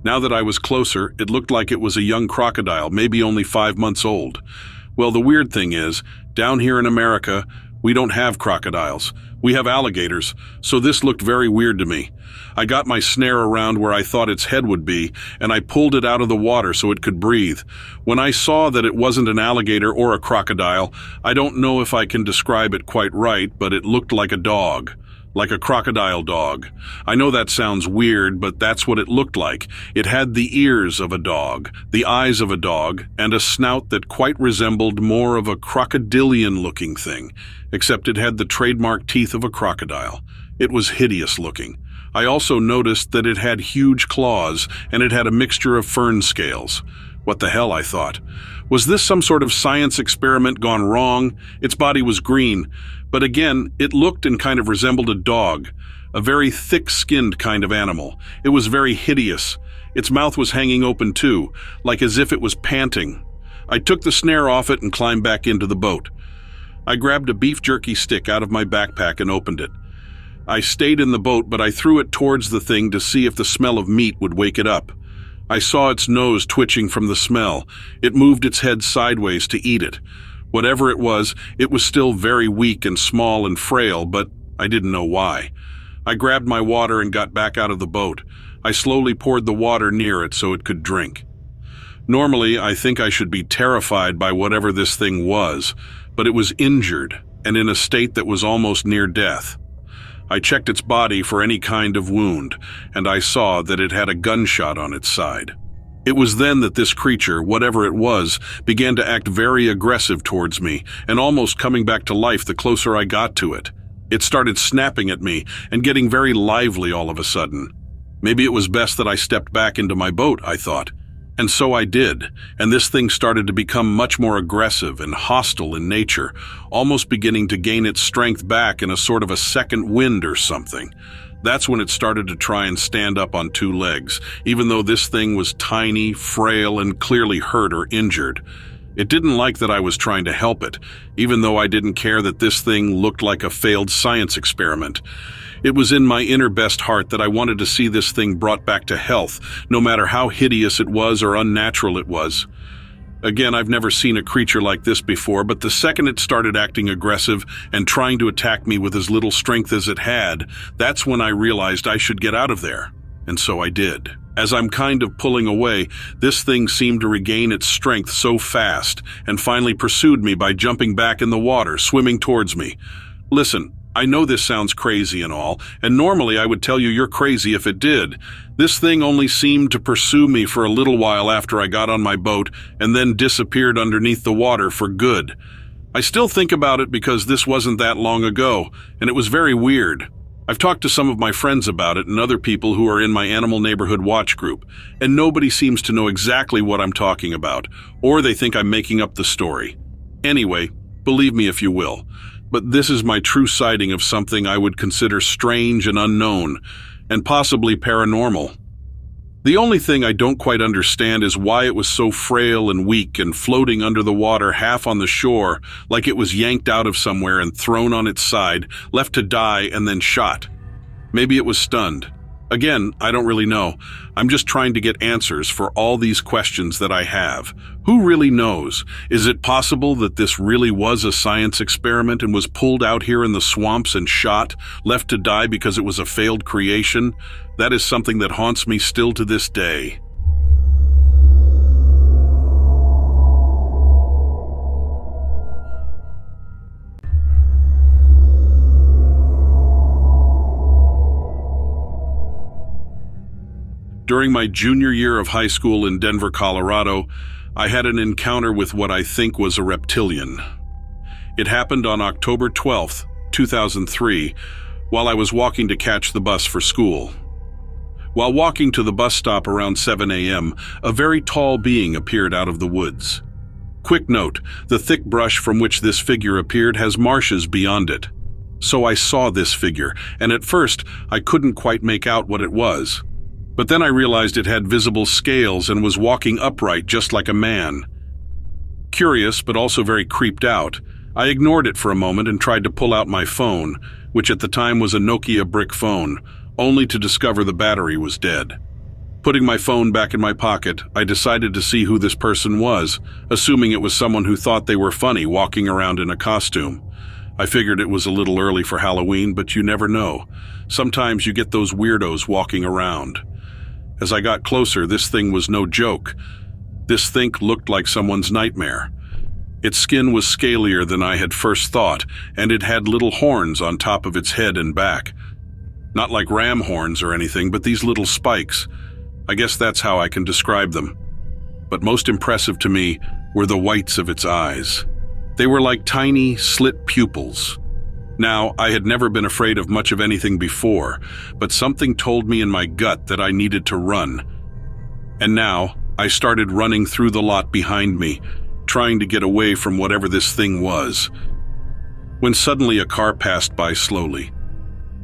Now that I was closer, it looked like it was a young crocodile, maybe only 5 months old. Well, the weird thing is, down here in America, we don't have crocodiles. We have alligators, so this looked very weird to me. I got my snare around where I thought its head would be, and I pulled it out of the water so it could breathe. When I saw that it wasn't an alligator or a crocodile, I don't know if I can describe it quite right, but it looked like a dog. Like a crocodile-dog. I know that sounds weird, but that's what it looked like. It had the ears of a dog, the eyes of a dog, and a snout that quite resembled more of a crocodilian-looking thing, except it had the trademark teeth of a crocodile. It was hideous-looking. I also noticed that it had huge claws, and it had a mixture of fern scales. What the hell, I thought. Was this some sort of science experiment gone wrong? Its body was green, but again, it looked and kind of resembled a dog, a very thick-skinned kind of animal. It was very hideous. Its mouth was hanging open too, like as if it was panting. I took the snare off it and climbed back into the boat. I grabbed a beef jerky stick out of my backpack and opened it. I stayed in the boat, but I threw it towards the thing to see if the smell of meat would wake it up. I saw its nose twitching from the smell. It moved its head sideways to eat it. Whatever it was still very weak and small and frail, but I didn't know why. I grabbed my water and got back out of the boat. I slowly poured the water near it so it could drink. Normally, I think I should be terrified by whatever this thing was, but it was injured and in a state that was almost near death. I checked its body for any kind of wound, and I saw that it had a gunshot on its side. It was then that this creature, whatever it was, began to act very aggressive towards me, and almost coming back to life the closer I got to it. It started snapping at me and getting very lively all of a sudden. Maybe it was best that I stepped back into my boat, I thought. And so I did, and this thing started to become much more aggressive and hostile in nature, almost beginning to gain its strength back in a sort of a second wind or something. That's when it started to try and stand up on two legs, even though this thing was tiny, frail, and clearly hurt or injured. It didn't like that I was trying to help it, even though I didn't care that this thing looked like a failed science experiment. It was in my inner best heart that I wanted to see this thing brought back to health, no matter how hideous it was or unnatural it was. Again, I've never seen a creature like this before, but the second it started acting aggressive and trying to attack me with as little strength as it had, that's when I realized I should get out of there. And so I did. As I'm kind of pulling away, this thing seemed to regain its strength so fast and finally pursued me by jumping back in the water, swimming towards me. Listen, I know this sounds crazy and all, and normally I would tell you you're crazy if it did. This thing only seemed to pursue me for a little while after I got on my boat and then disappeared underneath the water for good. I still think about it because this wasn't that long ago, and it was very weird. I've talked to some of my friends about it and other people who are in my Animal Neighborhood Watch group, and nobody seems to know exactly what I'm talking about, or they think I'm making up the story. Anyway, believe me if you will, but this is my true sighting of something I would consider strange and unknown, and possibly paranormal. The only thing I don't quite understand is why it was so frail and weak and floating under the water half on the shore, like it was yanked out of somewhere and thrown on its side, left to die and then shot. Maybe it was stunned. Again, I don't really know. I'm just trying to get answers for all these questions that I have. Who really knows? Is it possible that this really was a science experiment and was pulled out here in the swamps and shot, left to die because it was a failed creation? That is something that haunts me still to this day. During my junior year of high school in Denver, Colorado, I had an encounter with what I think was a reptilian. It happened on October 12th, 2003, while I was walking to catch the bus for school. While walking to the bus stop around 7 a.m., a very tall being appeared out of the woods. Quick note, the thick brush from which this figure appeared has marshes beyond it. So I saw this figure, and at first I couldn't quite make out what it was. But then I realized it had visible scales and was walking upright just like a man. Curious, but also very creeped out, I ignored it for a moment and tried to pull out my phone, which at the time was a Nokia brick phone, only to discover the battery was dead. Putting my phone back in my pocket, I decided to see who this person was, assuming it was someone who thought they were funny walking around in a costume. I figured it was a little early for Halloween, but you never know. Sometimes you get those weirdos walking around. As I got closer, this thing was no joke. This thing looked like someone's nightmare. Its skin was scalier than I had first thought, and it had little horns on top of its head and back. Not like ram horns or anything, but these little spikes. I guess that's how I can describe them. But most impressive to me were the whites of its eyes. They were like tiny, slit pupils. Now, I had never been afraid of much of anything before, but something told me in my gut that I needed to run. And now, I started running through the lot behind me, trying to get away from whatever this thing was. When suddenly a car passed by slowly.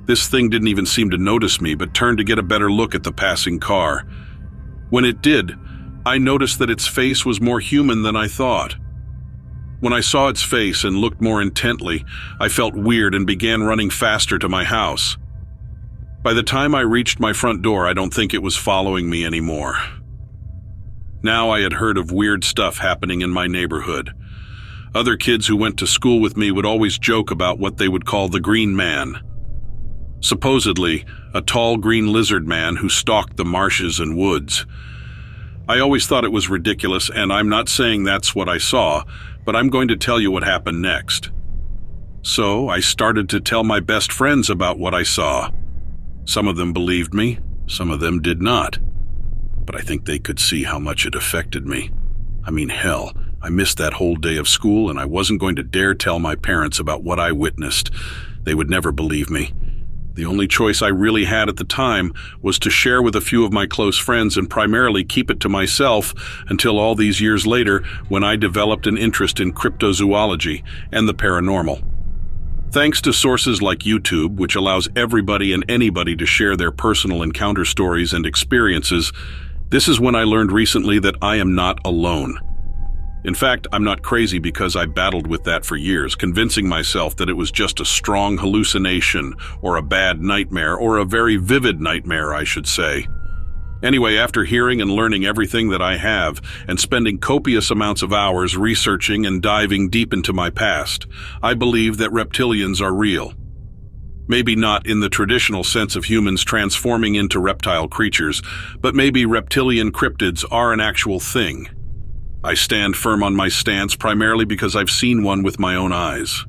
This thing didn't even seem to notice me, but turned to get a better look at the passing car. When it did, I noticed that its face was more human than I thought. When I saw its face and looked more intently, I felt weird and began running faster to my house. By the time I reached my front door, I don't think it was following me anymore. Now I had heard of weird stuff happening in my neighborhood. Other kids who went to school with me would always joke about what they would call the green man. Supposedly, a tall green lizard man who stalked the marshes and woods. I always thought it was ridiculous, and I'm not saying that's what I saw, but I'm going to tell you what happened next. So I started to tell my best friends about what I saw. Some of them believed me, some of them did not. But I think they could see how much it affected me. I mean, hell, I missed that whole day of school, and I wasn't going to dare tell my parents about what I witnessed. They would never believe me. The only choice I really had at the time was to share with a few of my close friends and primarily keep it to myself until all these years later when I developed an interest in cryptozoology and the paranormal. Thanks to sources like YouTube, which allows everybody and anybody to share their personal encounter stories and experiences, this is when I learned recently that I am not alone. In fact, I'm not crazy because I battled with that for years, convincing myself that it was just a strong hallucination or a bad nightmare, or a very vivid nightmare, I should say. Anyway, after hearing and learning everything that I have and spending copious amounts of hours researching and diving deep into my past, I believe that reptilians are real. Maybe not in the traditional sense of humans transforming into reptile creatures, but maybe reptilian cryptids are an actual thing. I stand firm on my stance primarily because I've seen one with my own eyes.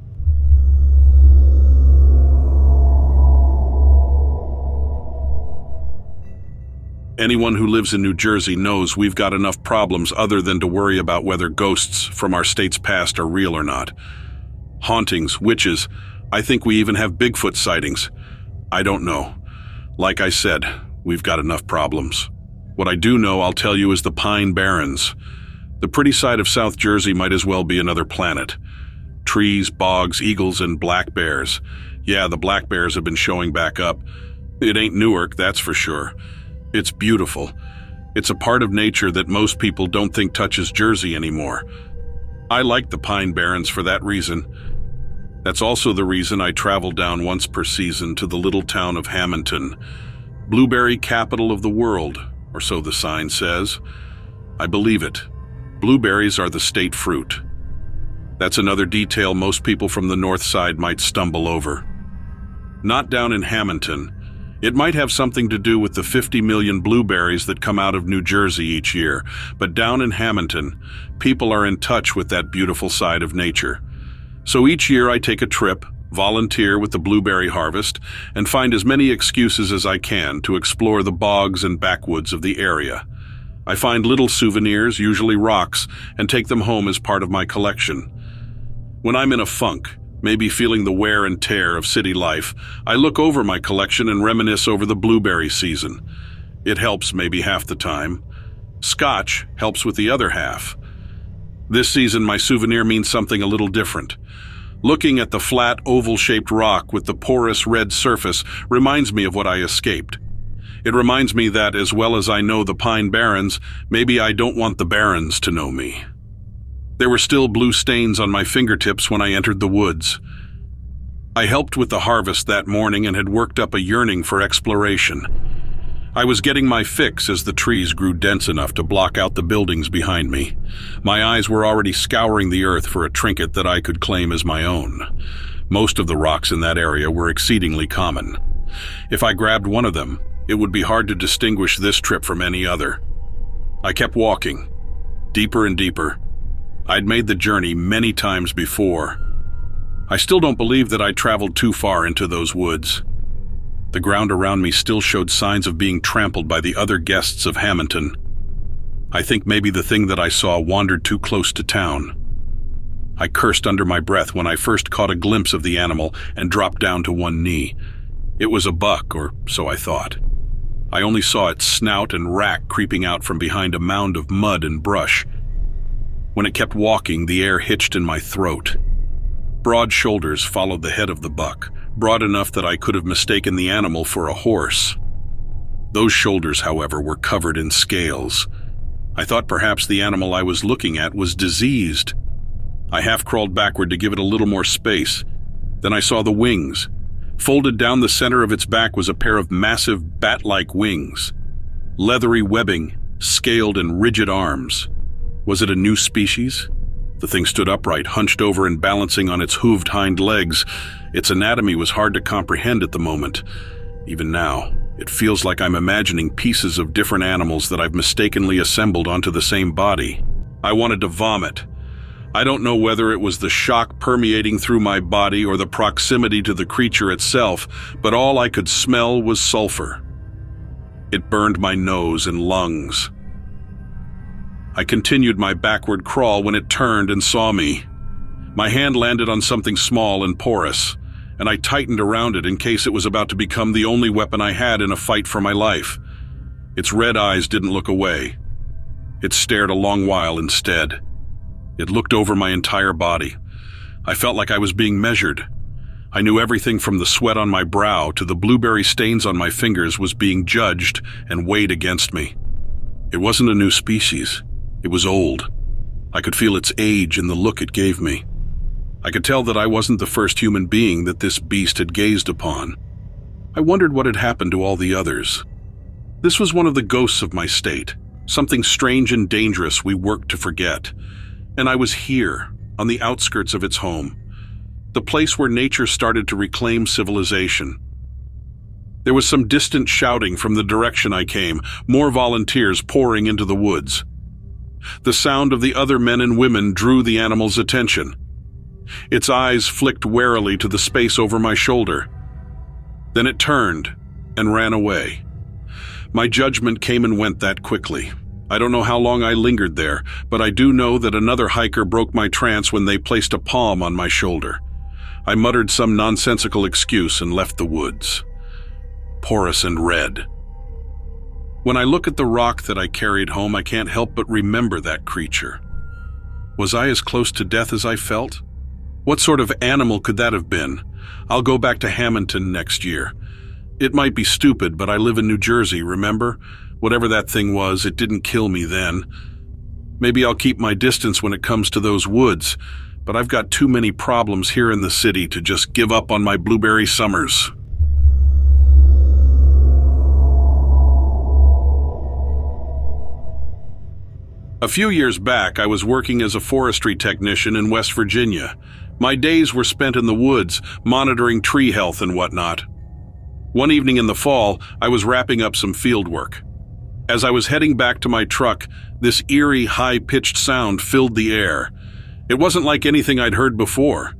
Anyone who lives in New Jersey knows we've got enough problems other than to worry about whether ghosts from our state's past are real or not. Hauntings, witches, I think we even have Bigfoot sightings. I don't know. Like I said, we've got enough problems. What I do know, I'll tell you, is the Pine Barrens. The pretty side of South Jersey might as well be another planet. Trees, bogs, eagles, and black bears. Yeah, the black bears have been showing back up. It ain't Newark, that's for sure. It's beautiful. It's a part of nature that most people don't think touches Jersey anymore. I like the Pine Barrens for that reason. That's also the reason I travel down once per season to the little town of Hamilton, blueberry capital of the world, or so the sign says. I believe it. Blueberries are the state fruit. That's another detail most people from the north side might stumble over. Not down in Hamilton. It might have something to do with the 50 million blueberries that come out of New Jersey each year, but down in Hamilton, people are in touch with that beautiful side of nature. So each year I take a trip, volunteer with the blueberry harvest, and find as many excuses as I can to explore the bogs and backwoods of the area. I find little souvenirs, usually rocks, and take them home as part of my collection. When I'm in a funk, maybe feeling the wear and tear of city life, I look over my collection and reminisce over the blueberry season. It helps maybe half the time. Scotch helps with the other half. This season, my souvenir means something a little different. Looking at the flat, oval-shaped rock with the porous red surface reminds me of what I escaped. It reminds me that, as well as I know the Pine Barrens, maybe I don't want the barrens to know me. There were still blue stains on my fingertips when I entered the woods. I helped with the harvest that morning and had worked up a yearning for exploration. I was getting my fix as the trees grew dense enough to block out the buildings behind me. My eyes were already scouring the earth for a trinket that I could claim as my own. Most of the rocks in that area were exceedingly common. If I grabbed one of them, it would be hard to distinguish this trip from any other. I kept walking, deeper and deeper. I'd made the journey many times before. I still don't believe that I traveled too far into those woods. The ground around me still showed signs of being trampled by the other guests of Hamilton. I think maybe the thing that I saw wandered too close to town. I cursed under my breath when I first caught a glimpse of the animal and dropped down to one knee. It was a buck, or so I thought. I only saw its snout and rack creeping out from behind a mound of mud and brush. When it kept walking, the air hitched in my throat. Broad shoulders followed the head of the buck, broad enough that I could have mistaken the animal for a horse. Those shoulders, however, were covered in scales. I thought perhaps the animal I was looking at was diseased. I half crawled backward to give it a little more space. Then I saw the wings. Folded down the center of its back was a pair of massive bat-like wings. Leathery webbing, scaled and rigid arms. Was it a new species? The thing stood upright, hunched over and balancing on its hooved hind legs. Its anatomy was hard to comprehend at the moment. Even now, it feels like I'm imagining pieces of different animals that I've mistakenly assembled onto the same body. I wanted to vomit. I don't know whether it was the shock permeating through my body or the proximity to the creature itself, but all I could smell was sulfur. It burned my nose and lungs. I continued my backward crawl when it turned and saw me. My hand landed on something small and porous, and I tightened around it in case it was about to become the only weapon I had in a fight for my life. Its red eyes didn't look away. It stared a long while instead. It looked over my entire body. I felt like I was being measured. I knew everything from the sweat on my brow to the blueberry stains on my fingers was being judged and weighed against me. It wasn't a new species. It was old. I could feel its age in the look it gave me. I could tell that I wasn't the first human being that this beast had gazed upon. I wondered what had happened to all the others. This was one of the ghosts of my state, something strange and dangerous we worked to forget. And I was here, on the outskirts of its home, the place where nature started to reclaim civilization. There was some distant shouting from the direction I came, more volunteers pouring into the woods. The sound of the other men and women drew the animal's attention. Its eyes flicked warily to the space over my shoulder. Then it turned and ran away. My judgment came and went that quickly. I don't know how long I lingered there, but I do know that another hiker broke my trance when they placed a palm on my shoulder. I muttered some nonsensical excuse and left the woods. Porous and red. When I look at the rock that I carried home, I can't help but remember that creature. Was I as close to death as I felt? What sort of animal could that have been? I'll go back to Hamilton next year. It might be stupid, but I live in New Jersey, remember? Whatever that thing was, it didn't kill me then. Maybe I'll keep my distance when it comes to those woods, but I've got too many problems here in the city to just give up on my blueberry summers. A few years back, I was working as a forestry technician in West Virginia. My days were spent in the woods, monitoring tree health and whatnot. One evening in the fall, I was wrapping up some field work. As I was heading back to my truck, this eerie, high-pitched sound filled the air. It wasn't like anything I'd heard before.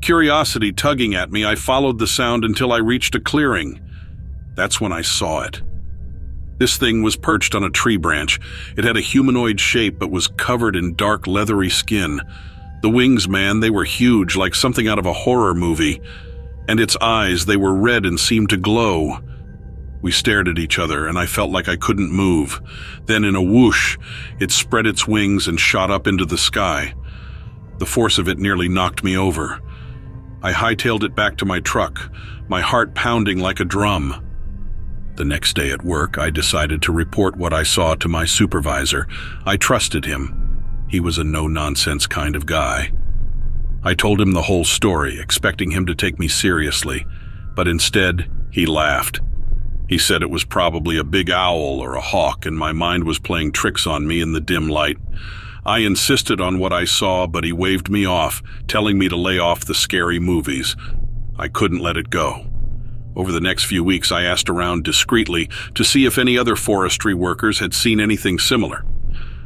Curiosity tugging at me, I followed the sound until I reached a clearing. That's when I saw it. This thing was perched on a tree branch. It had a humanoid shape but was covered in dark, leathery skin. The wings, man, they were huge, like something out of a horror movie. And its eyes, they were red and seemed to glow. We stared at each other, and I felt like I couldn't move. Then in a whoosh, it spread its wings and shot up into the sky. The force of it nearly knocked me over. I hightailed it back to my truck, my heart pounding like a drum. The next day at work, I decided to report what I saw to my supervisor. I trusted him. He was a no-nonsense kind of guy. I told him the whole story, expecting him to take me seriously, but instead, he laughed. He said it was probably a big owl or a hawk, and my mind was playing tricks on me in the dim light. I insisted on what I saw, but he waved me off, telling me to lay off the scary movies. I couldn't let it go. Over the next few weeks, I asked around discreetly to see if any other forestry workers had seen anything similar.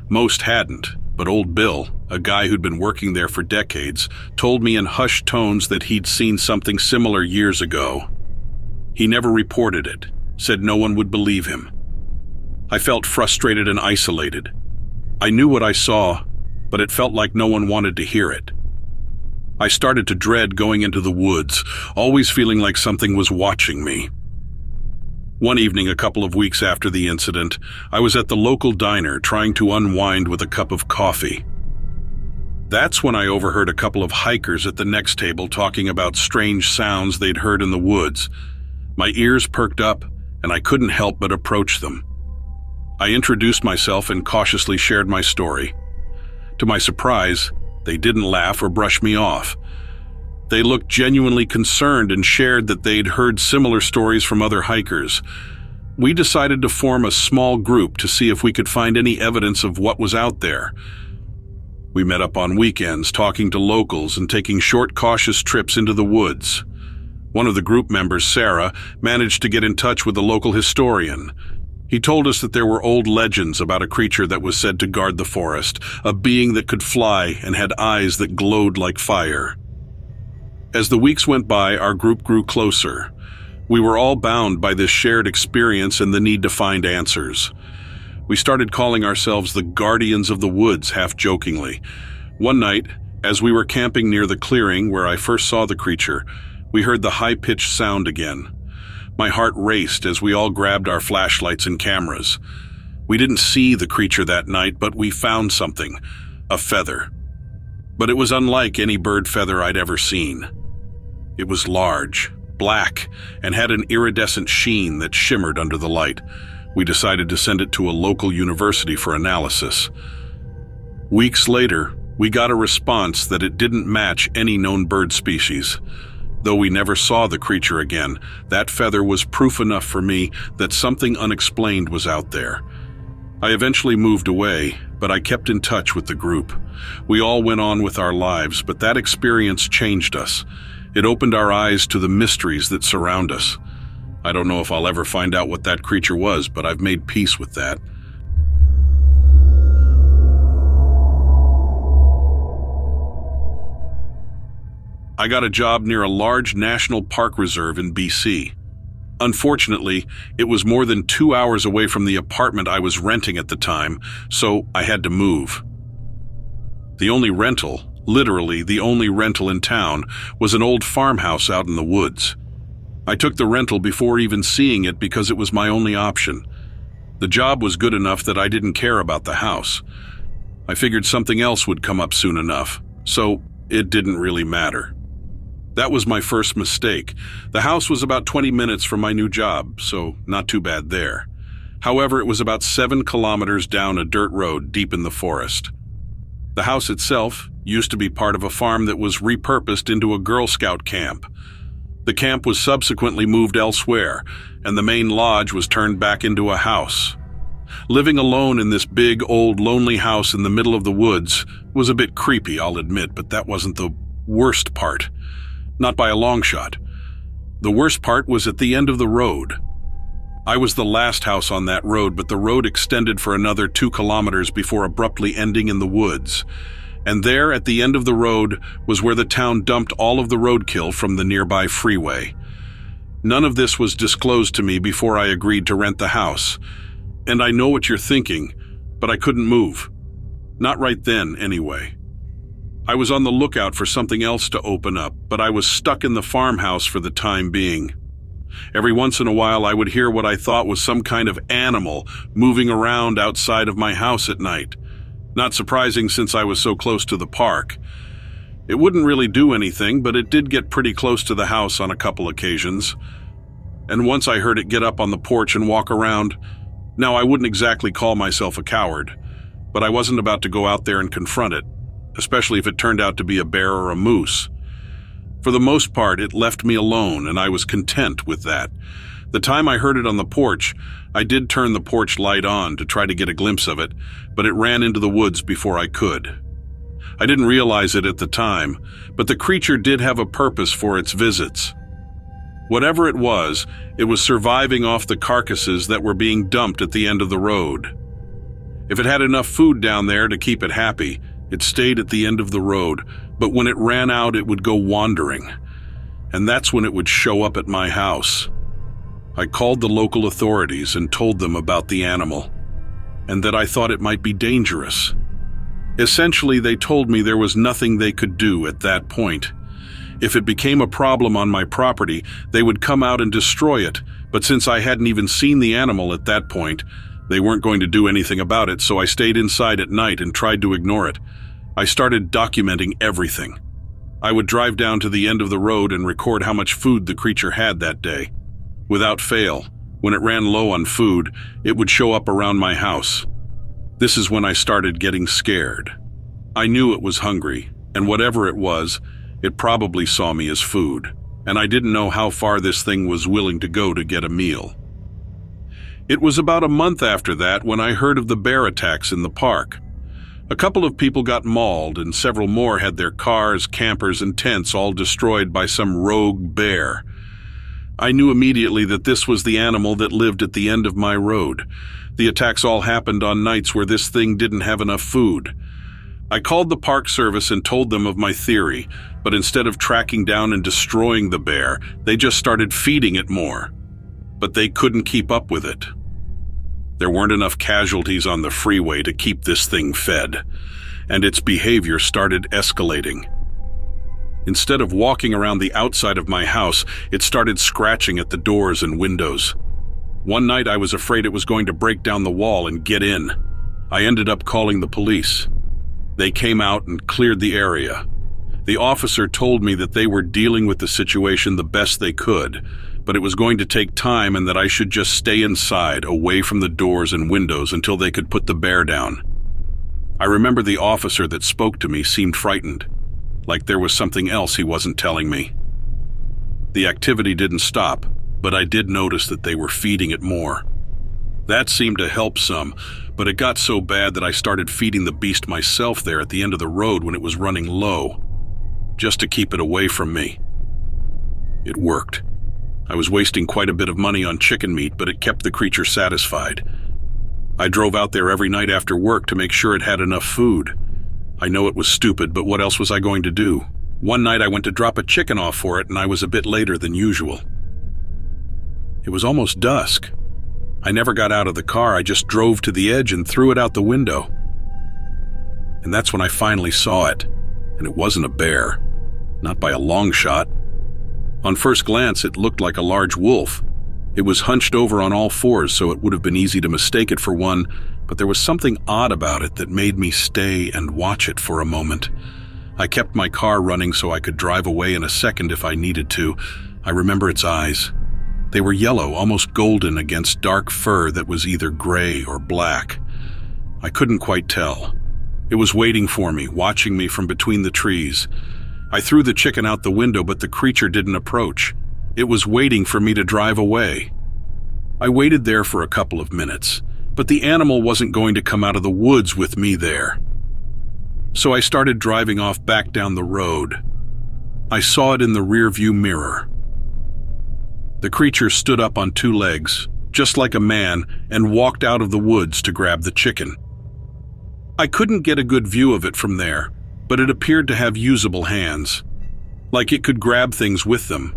Most hadn't, but old Bill, a guy who'd been working there for decades, told me in hushed tones that he'd seen something similar years ago. He never reported it, said no one would believe him. I felt frustrated and isolated. I knew what I saw, but it felt like no one wanted to hear it. I started to dread going into the woods, always feeling like something was watching me. One evening, a couple of weeks after the incident, I was at the local diner trying to unwind with a cup of coffee. That's when I overheard a couple of hikers at the next table talking about strange sounds they'd heard in the woods. My ears perked up, and I couldn't help but approach them. I introduced myself and cautiously shared my story. To my surprise, they didn't laugh or brush me off. They looked genuinely concerned and shared that they'd heard similar stories from other hikers. we decided to form a small group to see if we could find any evidence of what was out there. We met up on weekends, talking to locals and taking short, cautious trips into the woods. One of the group members, Sarah, managed to get in touch with a local historian. He told us that there were old legends about a creature that was said to guard the forest, a being that could fly and had eyes that glowed like fire. As the weeks went by, our group grew closer. We were all bound by this shared experience and the need to find answers. We started calling ourselves the Guardians of the Woods, half-jokingly. One night, as we were camping near the clearing where I first saw the creature, we heard the high-pitched sound again. My heart raced as we all grabbed our flashlights and cameras. We didn't see the creature that night, but we found something, a feather. But it was unlike any bird feather I'd ever seen. It was large, black, and had an iridescent sheen that shimmered under the light. We decided to send it to a local university for analysis. Weeks later, we got a response that it didn't match any known bird species. Though we never saw the creature again, that feather was proof enough for me that something unexplained was out there. I eventually moved away, but I kept in touch with the group. We all went on with our lives, but that experience changed us. It opened our eyes to the mysteries that surround us. I don't know if I'll ever find out what that creature was, but I've made peace with that. I got a job near a large national park reserve in BC. Unfortunately, it was more than 2 hours away from the apartment I was renting at the time, so I had to move. The only rental, literally the only rental in town, was an old farmhouse out in the woods. I took the rental before even seeing it because it was my only option. The job was good enough that I didn't care about the house. I figured something else would come up soon enough, so it didn't really matter. That was my first mistake. The house was about 20 minutes from my new job, so not too bad there. However, it was about 7 kilometers down a dirt road deep in the forest. The house itself used to be part of a farm that was repurposed into a Girl Scout camp. The camp was subsequently moved elsewhere, and the main lodge was turned back into a house. Living alone in this big, old, lonely house in the middle of the woods was a bit creepy, I'll admit, but that wasn't the worst part. Not by a long shot. The worst part was at the end of the road. I was the last house on that road, but the road extended for another 2 kilometers before abruptly ending in the woods. And there, at the end of the road, was where the town dumped all of the roadkill from the nearby freeway. None of this was disclosed to me before I agreed to rent the house. And I know what you're thinking, but I couldn't move. Not right then, anyway. I was on the lookout for something else to open up, but I was stuck in the farmhouse for the time being. Every once in a while, I would hear what I thought was some kind of animal moving around outside of my house at night. Not surprising since I was so close to the park. It wouldn't really do anything, but it did get pretty close to the house on a couple occasions. And once I heard it get up on the porch and walk around. Now, I wouldn't exactly call myself a coward, but I wasn't about to go out there and confront it, especially if it turned out to be a bear or a moose. For the most part, it left me alone, and I was content with that. The time I heard it on the porch, I did turn the porch light on to try to get a glimpse of it, but it ran into the woods before I could. I didn't realize it at the time, but the creature did have a purpose for its visits. Whatever it was surviving off the carcasses that were being dumped at the end of the road. If it had enough food down there to keep it happy, it stayed at the end of the road, but when it ran out, it would go wandering. And that's when it would show up at my house. I called the local authorities and told them about the animal, and that I thought it might be dangerous. Essentially, they told me there was nothing they could do at that point. If it became a problem on my property, they would come out and destroy it, but since I hadn't even seen the animal at that point, they weren't going to do anything about it, so I stayed inside at night and tried to ignore it. I started documenting everything. I would drive down to the end of the road and record how much food the creature had that day. Without fail, when it ran low on food, it would show up around my house. This is when I started getting scared. I knew it was hungry, and whatever it was, it probably saw me as food, and I didn't know how far this thing was willing to go to get a meal. It was about a month after that when I heard of the bear attacks in the park. A couple of people got mauled, and several more had their cars, campers, and tents all destroyed by some rogue bear. I knew immediately that this was the animal that lived at the end of my road. The attacks all happened on nights where this thing didn't have enough food. I called the Park Service and told them of my theory, but instead of tracking down and destroying the bear, they just started feeding it more. But they couldn't keep up with it. There weren't enough casualties on the freeway to keep this thing fed, and its behavior started escalating. Instead of walking around the outside of my house, it started scratching at the doors and windows. One night I was afraid it was going to break down the wall and get in. I ended up calling the police. They came out and cleared the area. The officer told me that they were dealing with the situation the best they could, but it was going to take time and that I should just stay inside, away from the doors and windows until they could put the bear down. I remember the officer that spoke to me seemed frightened, like there was something else he wasn't telling me. The activity didn't stop, but I did notice that they were feeding it more. That seemed to help some, but it got so bad that I started feeding the beast myself there at the end of the road when it was running low, just to keep it away from me. It worked. I was wasting quite a bit of money on chicken meat, but it kept the creature satisfied. I drove out there every night after work to make sure it had enough food. I know it was stupid, but what else was I going to do? One night I went to drop a chicken off for it, and I was a bit later than usual. It was almost dusk. I never got out of the car. I just drove to the edge and threw it out the window. And that's when I finally saw it. And it wasn't a bear. Not by a long shot. On first glance, it looked like a large wolf. It was hunched over on all fours, so it would have been easy to mistake it for one, but there was something odd about it that made me stay and watch it for a moment. I kept my car running so I could drive away in a second if I needed to. I remember its eyes. They were yellow, almost golden, against dark fur that was either gray or black. I couldn't quite tell. It was waiting for me, watching me from between the trees. I threw the chicken out the window, but the creature didn't approach. It was waiting for me to drive away. I waited there for a couple of minutes, but the animal wasn't going to come out of the woods with me there. So I started driving off back down the road. I saw it in the rearview mirror. The creature stood up on two legs, just like a man, and walked out of the woods to grab the chicken. I couldn't get a good view of it from there, but it appeared to have usable hands, like it could grab things with them.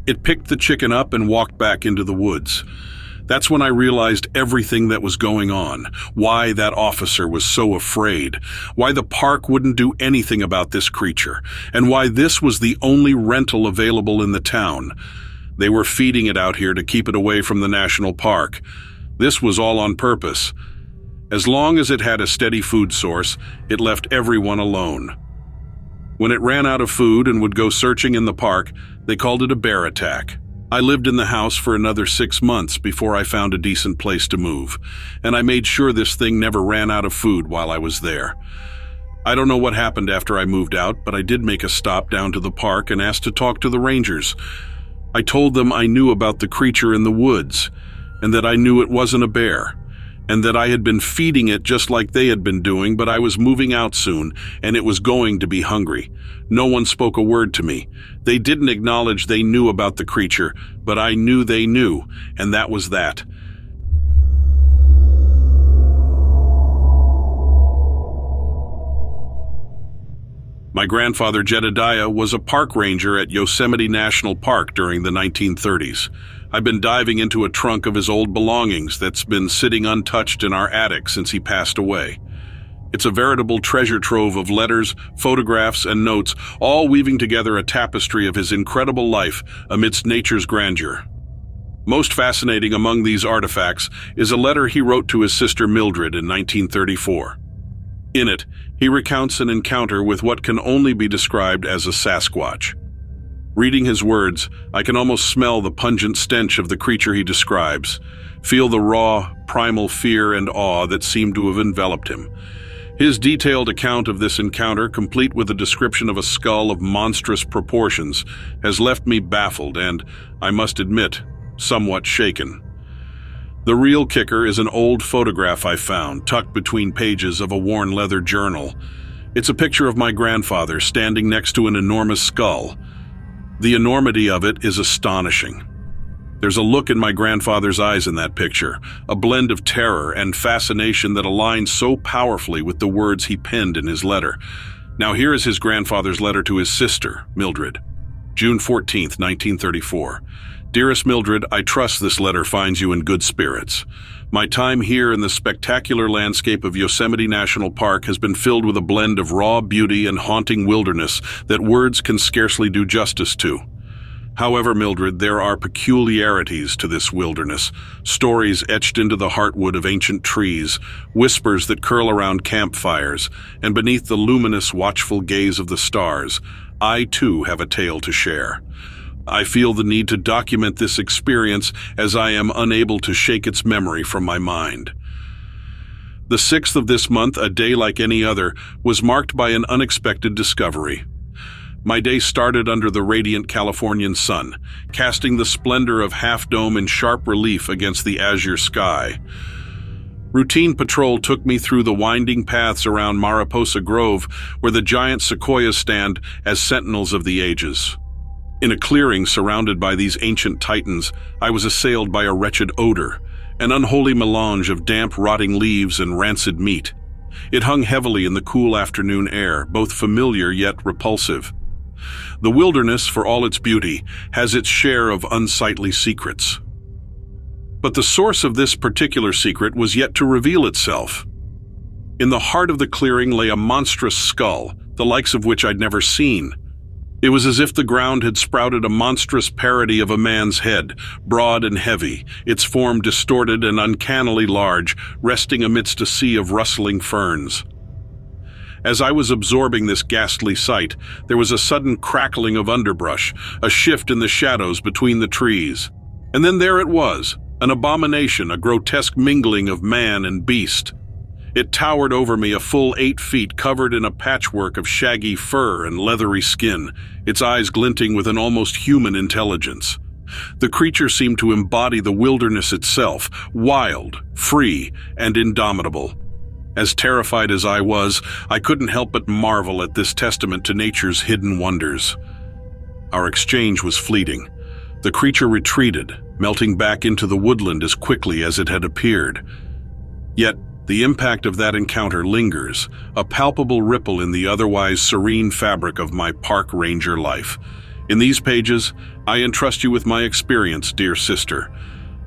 It picked the chicken up and walked back into the woods. That's when I realized everything that was going on, why that officer was so afraid, why the park wouldn't do anything about this creature, and why this was the only rental available in the town. They were feeding it out here to keep it away from the national park. This was all on purpose. As long as it had a steady food source, it left everyone alone. When it ran out of food and would go searching in the park, they called it a bear attack. I lived in the house for another 6 months before I found a decent place to move, and I made sure this thing never ran out of food while I was there. I don't know what happened after I moved out, but I did make a stop down to the park and asked to talk to the rangers. I told them I knew about the creature in the woods, and that I knew it wasn't a bear, and that I had been feeding it just like they had been doing, but I was moving out soon, and it was going to be hungry. No one spoke a word to me. They didn't acknowledge they knew about the creature, but I knew they knew, and that was that. My grandfather, Jedediah, was a park ranger at Yosemite National Park during the 1930s. I've been diving into a trunk of his old belongings that's been sitting untouched in our attic since he passed away. It's a veritable treasure trove of letters, photographs, and notes, all weaving together a tapestry of his incredible life amidst nature's grandeur. Most fascinating among these artifacts is a letter he wrote to his sister Mildred in 1934. In it, he recounts an encounter with what can only be described as a Sasquatch. Reading his words, I can almost smell the pungent stench of the creature he describes, feel the raw, primal fear and awe that seemed to have enveloped him. His detailed account of this encounter, complete with a description of a skull of monstrous proportions, has left me baffled and, I must admit, somewhat shaken. The real kicker is an old photograph I found, tucked between pages of a worn leather journal. It's a picture of my grandfather standing next to an enormous skull. The enormity of it is astonishing. There's a look in my grandfather's eyes in that picture, a blend of terror and fascination that aligns so powerfully with the words he penned in his letter. Now here is his grandfather's letter to his sister, Mildred. June 14th, 1934. Dearest Mildred, I trust this letter finds you in good spirits. My time here in the spectacular landscape of Yosemite National Park has been filled with a blend of raw beauty and haunting wilderness that words can scarcely do justice to. However, Mildred, there are peculiarities to this wilderness, stories etched into the heartwood of ancient trees, whispers that curl around campfires, and beneath the luminous, watchful gaze of the stars, I too have a tale to share. I feel the need to document this experience as I am unable to shake its memory from my mind. The 6th of this month, a day like any other, was marked by an unexpected discovery. My day started under the radiant Californian sun, casting the splendor of Half Dome in sharp relief against the azure sky. Routine patrol took me through the winding paths around Mariposa Grove, where the giant sequoias stand as sentinels of the ages. In a clearing surrounded by these ancient titans, I was assailed by a wretched odor, an unholy melange of damp, rotting leaves and rancid meat. It hung heavily in the cool afternoon air, both familiar yet repulsive. The wilderness, for all its beauty, has its share of unsightly secrets. But the source of this particular secret was yet to reveal itself. In the heart of the clearing lay a monstrous skull, the likes of which I'd never seen. It was as if the ground had sprouted a monstrous parody of a man's head, broad and heavy, its form distorted and uncannily large, resting amidst a sea of rustling ferns. As I was absorbing this ghastly sight, there was a sudden crackling of underbrush, a shift in the shadows between the trees. And then there it was, an abomination, a grotesque mingling of man and beast. It towered over me a full 8 feet, covered in a patchwork of shaggy fur and leathery skin, its eyes glinting with an almost human intelligence. The creature seemed to embody the wilderness itself, wild, free, and indomitable. As terrified as I was, I couldn't help but marvel at this testament to nature's hidden wonders. Our exchange was fleeting. The creature retreated, melting back into the woodland as quickly as it had appeared. Yet, the impact of that encounter lingers, a palpable ripple in the otherwise serene fabric of my park ranger life. In these pages, I entrust you with my experience, dear sister.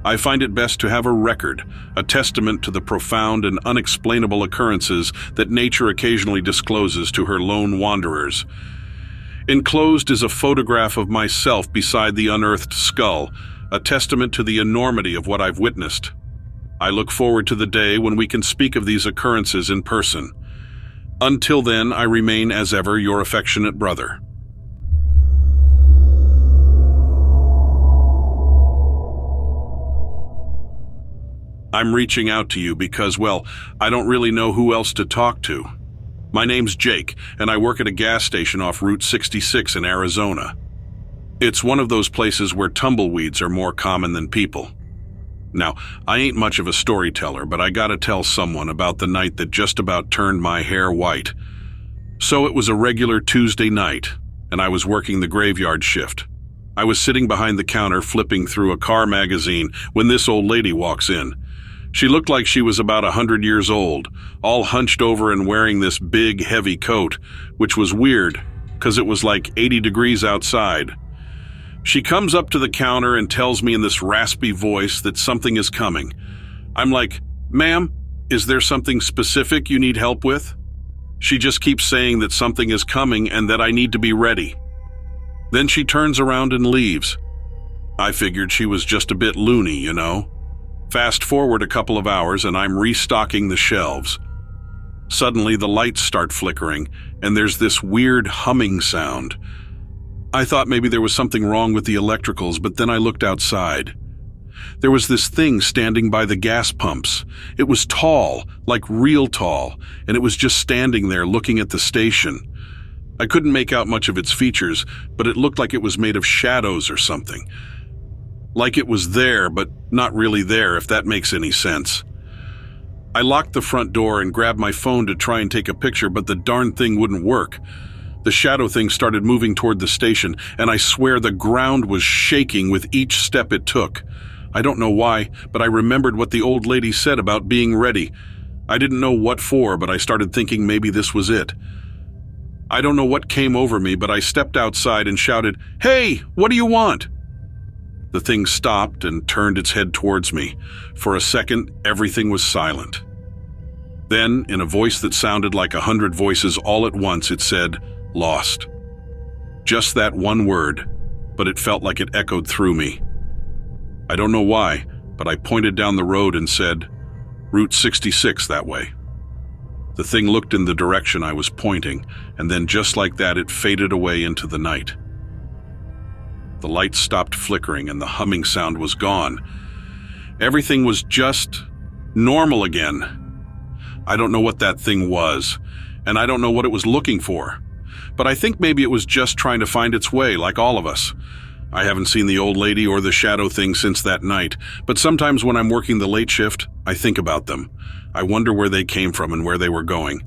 I find it best to have a record, a testament to the profound and unexplainable occurrences that nature occasionally discloses to her lone wanderers. Enclosed is a photograph of myself beside the unearthed skull, a testament to the enormity of what I've witnessed. I look forward to the day when we can speak of these occurrences in person. Until then, I remain as ever your affectionate brother. I'm reaching out to you because, well, I don't really know who else to talk to. My name's Jake, and I work at a gas station off Route 66 in Arizona. It's one of those places where tumbleweeds are more common than people. Now, I ain't much of a storyteller, but I gotta tell someone about the night that just about turned my hair white. So it was a regular Tuesday night, and I was working the graveyard shift. I was sitting behind the counter flipping through a car magazine when this old lady walks in. She looked like she was about 100 years old, all hunched over and wearing this big, heavy coat, which was weird, because it was like 80 degrees outside. She comes up to the counter and tells me in this raspy voice that something is coming. I'm like, "Ma'am, is there something specific you need help with?" She just keeps saying that something is coming and that I need to be ready. Then she turns around and leaves. I figured she was just a bit loony, you know. Fast forward a couple of hours and I'm restocking the shelves. Suddenly the lights start flickering and there's this weird humming sound. I thought maybe there was something wrong with the electricals, but then I looked outside. There was this thing standing by the gas pumps. It was tall, like real tall, and it was just standing there looking at the station. I couldn't make out much of its features, but it looked like it was made of shadows or something. Like it was there, but not really there, if that makes any sense. I locked the front door and grabbed my phone to try and take a picture, but the darn thing wouldn't work. The shadow thing started moving toward the station, and I swear the ground was shaking with each step it took. I don't know why, but I remembered what the old lady said about being ready. I didn't know what for, but I started thinking maybe this was it. I don't know what came over me, but I stepped outside and shouted, "Hey, what do you want?" The thing stopped and turned its head towards me. For a second, everything was silent. Then, in a voice that sounded like 100 voices all at once, it said, "Lost." Just that one word, but it felt like it echoed through me. I don't know why, but I pointed down the road and said, "Route 66 that way." The thing looked in the direction I was pointing, and then just like that it faded away into the night. The lights stopped flickering and the humming sound was gone. Everything was just normal again. I don't know what that thing was, and I don't know what it was looking for. But I think maybe it was just trying to find its way, like all of us. I haven't seen the old lady or the shadow thing since that night, but sometimes when I'm working the late shift, I think about them. I wonder where they came from and where they were going.